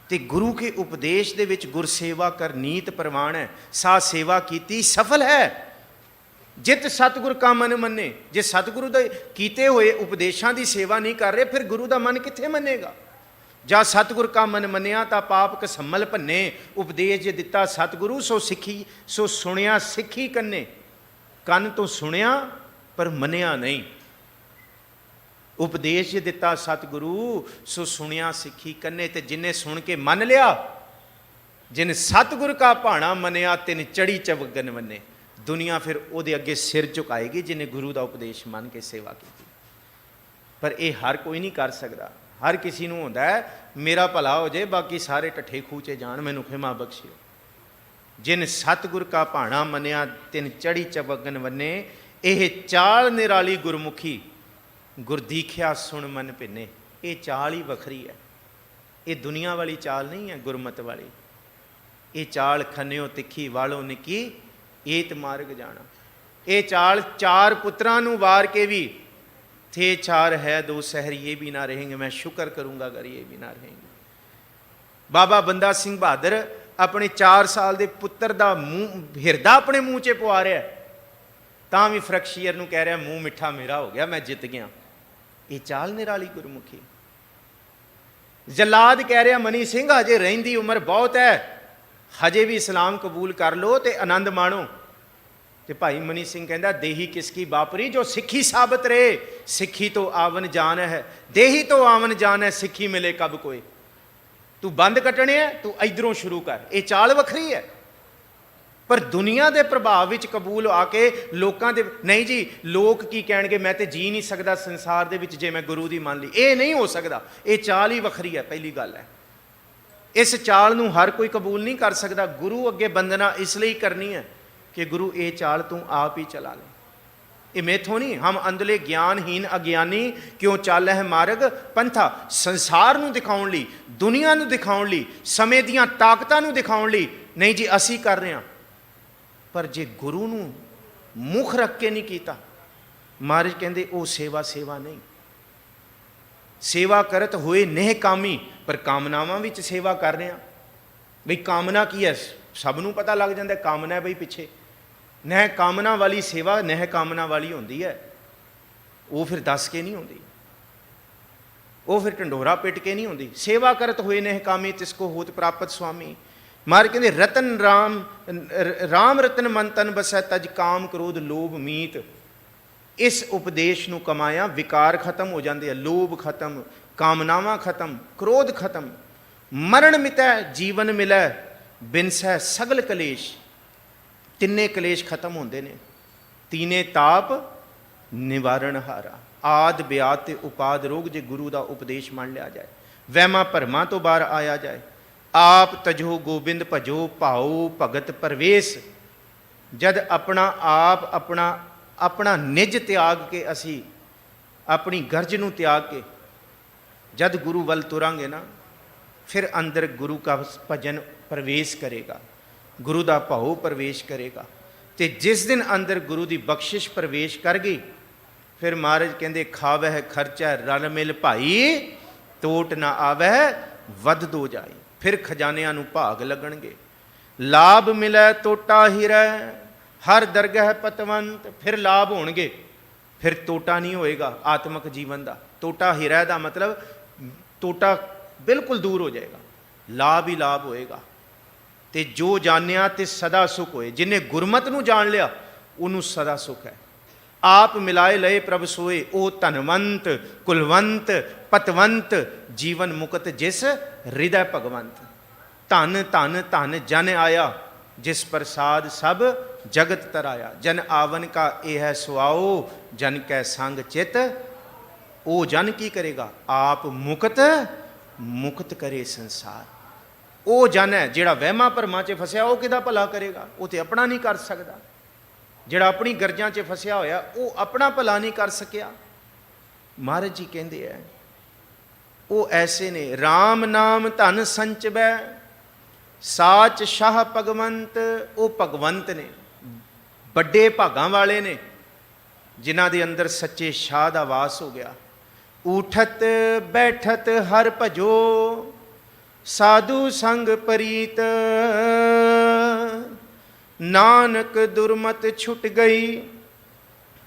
ते गुरु के उपदेश दे विच गुरसेवा कर नीत प्रवान है, सा सेवा कीती सफल है। जित सतगुर का मन मन्ने, जे सतगुरु दे कीते हुए उपदेशों की सेवा नहीं कर रहे, फिर गुरु का मन कित्थे मन्नेगा। जा सतगुर का मन मन्निया ता पाप कसम्मल भन्ने, उपदेश जे दिता सतगुरु सो सिखी, सो सुनिया सिखी कन्ने। कन तो सुनिया पर मन्निया नहीं, उपदेश जे दिता सतगुरु सो सुनिया सिखी कन्ने। ते जिन्हें सुन के मन लिया, जिन सतगुर का भाणा मन्निया, तिन चढ़ी चवगन मन्ने। दुनिया फिर उहदे अगे सिर झुकाएगी जिन्हें गुरु का उपदेश मन के सेवा की। पर यह हर कोई नहीं कर सकता। हर किसी नूं होंदा है मेरा भला हो जाए, बाकी सारे टठे खूचे जान, मैनू खिमा बख्शियो। जिन सतगुर का भाणा मन्निया, तिन चढ़ी चवगन वन्ने। यह चाल निराली गुरमुखी, गुरदीखिया सुन मन भिन्ने। ये चाल ही वखरी है, ये दुनिया वाली चाल नहीं है, गुरमत वाली। ये चाल खन्यो तिखी वालों निकी, एत मार्ग जाना। ये चाल चार पुत्रां नूं वार के भी थे चार है दो शहर ये भी ना रहेंगे, मैं शुक्र करूंगा अगर ये भी ना रहेंगे। बाबा बंदा सिंह बहादुर अपने 4 साल के पुत्र का मूँह हिरदा अपने मूँह च पवा रहा है, तां भी फरकशीयर नूं कह रहा मूँह मिठा मेरा हो गया, मैं जित गया। ये चाल निराली गुरमुखी। जलाद कह रहा मनी सिंह हजे रहिंदी उम्र बहुत है, हजे भी इस्लाम कबूल कर लो तो आनंद माणो। तो भाई मनी सिंह कहता देही किसकी बापरी, जो सिखी साबित रहे। सिखी तो आवन जान है, देही तो आवन जान है, सिखी मिले कब कोई। तू बंद कटने है, तू इधरों शुरू कर। ये चाल वखरी है। पर दुनिया के प्रभाव विच कबूल आके लोगों के नहीं जी, लोग की कह मैं तो जी नहीं सकता संसार दे विच जे मैं गुरु की मान ली, ये नहीं हो सकता। ये चाल ही वखरी है। पहली गल है इस चाल नूं हर कोई कबूल नहीं कर सकता। गुरु अगे बंदना इसलिए करनी है कि गुरु ये चाल तू आप ही चला ले। ये मेथों नहीं, हम अंदले ज्ञानहीन अज्ञानी क्यों चल है मार्ग पंथा। संसार नूं दिखाउण लई, दुनिया नूं दिखाउण लई, समय दीआं ताकतां नूं दिखाउण लई नहीं जी असी कर रहे हैं। पर जे गुरु नूं मुख रख के नहीं कीता, महाराज कहंदे वो सेवा सेवा नहीं। सेवा करत होए नेह कामी, पर कामनावां विच सेवा कर रहे हैं। बई कामना की है, सब नूं पता लग जाता कामना है बई पिछे। नह कामना वाली सेवा नह कामना वाली होंदी है, वो फिर दस के नहीं होंदी, वो फिर ढंडोरा पिट के नहीं होंदी। सेवा करत होए नह कामी तिसको होत प्राप्त स्वामी। मार कहते रतन राम राम रतन मन तन बसै तज काम क्रोध लोभ मीत। इस उपदेश नूं कमाया विकार खत्म हो जाते हैं, लोभ खत्म, कामनावां खत्म, क्रोध खत्म, मरण मिटै जीवन मिलै, बिनसै सगल कलेश। तिन्ने कलेश खत्म होंदे ने। तीने ताप निवारण हारा, आद ब्याद ते उपाद रोग जे गुरु का उपदेश मान लिया जाए, वहमां भरमां तो बाहर आया जाए। आप तजो गोबिंद भजो भाओ भगत परवेश। जद अपना आप अपना अपना निज त्याग के असी अपनी गर्ज नूं त्याग के जद गुरु वल तुरांगे ना, फिर अंदर गुरु का भजन प्रवेश करेगा, गुरु का भाव प्रवेश करेगा। तो जिस दिन अंदर गुरु की बख्शिश प्रवेश कर गई, फिर महाराज कहते खावह खर्चा रल मिल भाई, टोट ना आवह वध दो जाई। फिर खजानियां नूं भाग लगणगे, लाभ मिलै टोटा हिरै, हर दरगह पतवंत। फिर लाभ होणगे, फिर टोटा नहीं होएगा आत्मक जीवन का। टोटा हिरै का मतलब टोटा बिल्कुल दूर हो जाएगा, लाभ ही लाभ होएगा। ते जो जानिया ते सदा सुख होए। जिन्हें गुरमत नूं जान लिया उन्होंने सदा सुख है। आप मिलाए लए प्रभ सोए, ओ धनवंत कुलवंत पतवंत, जीवन मुकत जिस हृदय भगवंत। धन धन धन जन आया, जिस प्रसाद सब जगत तराया। जन आवन का ए है सुआओ, जन कै संग चित। ओ जन की करेगा, आप मुकत मुक्त करे संसार। ਉਹ ਜਨ ਹੈ ਜਿਹੜਾ ਵਹਿਮਾਂ ਭਰਮਾਂ 'ਚ ਫਸਿਆ, ਉਹ ਕਿਹਦਾ ਭਲਾ ਕਰੇਗਾ? ਉਹ ਤੇ ਆਪਣਾ ਨਹੀਂ ਕਰ ਸਕਦਾ। ਜਿਹੜਾ ਆਪਣੀ ਗਰਜਾਂ 'ਚ ਫਸਿਆ ਹੋਇਆ, ਉਹ ਆਪਣਾ ਭਲਾ ਨਹੀਂ ਕਰ ਸਕਿਆ। ਮਹਾਰਾਜ ਜੀ ਕਹਿੰਦੇ ਹੈ ਉਹ ਐਸੇ ਨੇ, ਰਾਮ ਨਾਮ ਧਨ ਸੰਚਵੈ, ਸਾਚ ਸ਼ਾਹ ਭਗਵੰਤ। ਉਹ ਭਗਵੰਤ ਨੇ, ਵੱਡੇ ਭਾਗਾਂ ਵਾਲੇ ਨੇ, ਜਿਨ੍ਹਾਂ ਦੇ ਅੰਦਰ ਸੱਚੇ ਸ਼ਾਹ ਦਾ ਵਾਸ ਹੋ ਗਿਆ। ਊਠਤ ਬੈਠਤ ਹਰ ਭਜੋ, साधु संग परीत। नानक दुर्मत छुट गई,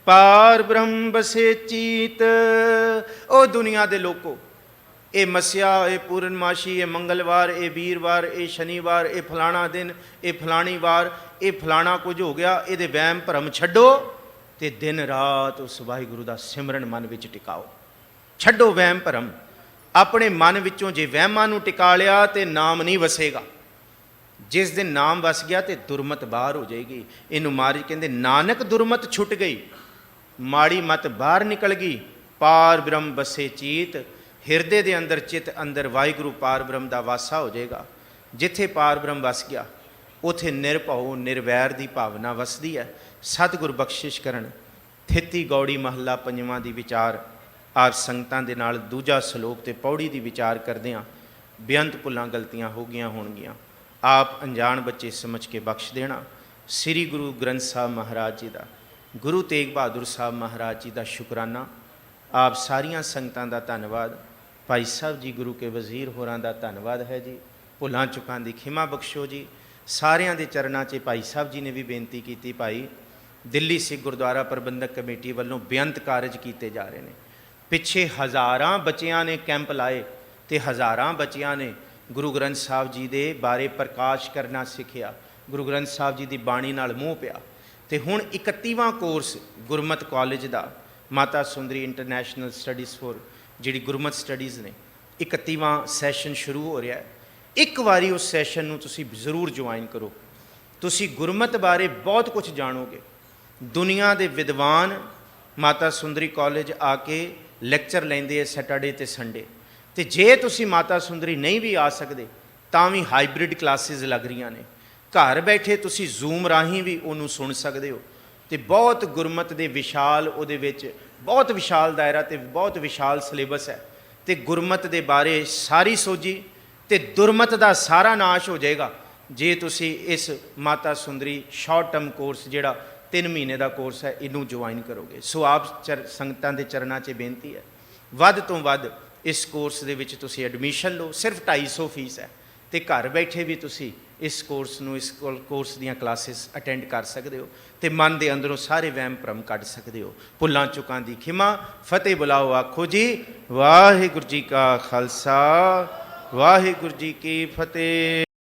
पार ब्रह्म बसे चीत। ओ दुनिया दे लोगो, ये मस्या, ये पूर्णमाशी, ये मंगलवार, ये वीरवार, ये शनिवार, ये फलाना दिन, ये फलानी वार, ये फलाना कुछ हो गया, ये वहम भरम छड्डो ते दिन रात उस वाहिगुरु दा सिमरन मन विच टिकाओ। छड्डो वहम भरम। अपने मन विचों जे वहमां नूं टिका लिया तो नाम नहीं वसेगा। जिस दिन नाम वस गया तो दुरमत बाहर हो जाएगी। इनू महाराज कहते नानक दुरमत छुट गई, माड़ी मत बाहर निकल गई, पार ब्रह्म बसे चीत। हिरदे दे अंदर चित अंदर वाहिगुरु पार ब्रह्म का वासा हो जाएगा। जिथे पार ब्रह्म वस गया उथे निरभव निर्वैर की भावना वसदी है। सतगुर बख्शिश करन। थिती गौड़ी महला पंजवां दी विचार आप संगतां दे नाल दूजा सलोक ते पौड़ी दी विचार करदिआं बेअंत भुलां गलतियां हो गईयां होणगीआं। आप अनजान बच्चे समझ के बख्श देना। श्री गुरु ग्रंथ साहब महाराज जी का, गुरु तेग बहादुर साहब महाराज जी का शुकराना। आप सारियां संगतां दा धन्नवाद। भाई साहब जी गुरु के वजीर होरां दा धन्नवाद है जी। भुलां चुकां दी खिमा बख्शो जी। सारियां दे चरनां 'च भाई साहब जी ने भी बेनती की, भाई दिल्ली सिख गुरुद्वारा प्रबंधक कमेटी वालों बेअंत कारज किए जा रहे हैं। पिछे हज़ारां बच्चियां ने कैंप लाए तो हज़ारां बच्चियां ने गुरु ग्रंथ साहब जी के बारे प्रकाश करना सीखिया, गुरु ग्रंथ साहब जी की बाणी नाल मोह पिया। तो हुण 31वां कोर्स गुरमत कॉलेज का Mata Sundari international studies for जिहड़ी गुरमत स्टडीज़ ने 31वां सैशन शुरू हो रहा है। एक बारी उस सैशन नूं तुसीं जरूर ज्वाइन करो। तुसीं गुरमत बारे बहुत कुछ जानोगे। दुनिया के विद्वान माता सुंदरी कॉलेज आके ਲੈਕਚਰ ਲੈਂਦੇ ਸੈਟਰਡੇ ਤੇ ਸੰਡੇ। ਤੇ ਜੇ ਤੁਸੀਂ ਮਾਤਾ ਸੁੰਦਰੀ ਨਹੀਂ ਵੀ ਆ ਸਕਦੇ ਤਾਂ ਵੀ ਹਾਈਬ੍ਰਿਡ ਕਲਾਸਿਸ ਲੱਗ ਰਹੀਆਂ ਨੇ। ਘਰ ਬੈਠੇ ਤੁਸੀਂ ਜ਼ੂਮ ਰਾਹੀਂ ਵੀ ਉਹਨੂੰ ਸੁਣ ਸਕਦੇ ਹੋ। ਤੇ ਬਹੁਤ ਗੁਰਮਤ ਦੇ ਵਿਸ਼ਾਲ ਉਹਦੇ ਵਿੱਚ ਬਹੁਤ ਵਿਸ਼ਾਲ ਦਾਇਰਾ ਤੇ ਬਹੁਤ ਵਿਸ਼ਾਲ ਸਿਲੇਬਸ ਹੈ। ਤੇ ਗੁਰਮਤ ਦੇ ਬਾਰੇ ਸਾਰੀ ਸੋਝੀ ਤੇ ਦੁਰਮਤ ਦਾ ਸਾਰਾ ਨਾਸ਼ ਹੋ ਜਾਏਗਾ ਜੇ ਤੁਸੀਂ ਇਸ Mata Sundari short term course ਜਿਹੜਾ 3 महीने का कोर्स है इनू ज्वाइन करोगे। सो आप संगतां दे चरणा 'च बेनती है वध तो वध इस कोर्स दे विच तुसीं एडमिशन लो। सिर्फ 250 फीस है तो घर बैठे भी तुसीं इस कोर्स नू इस कोर्स दीयां क्लासिस अटेंड कर सकते हो तो मन के अंदरों सारे वहम भरम कढ सकते हो। भुलां चुकां दी खिमा। फतेह बुलाओ आखो जी वाहिगुरू जी का खालसा वाहिगुरू जी की फतेह।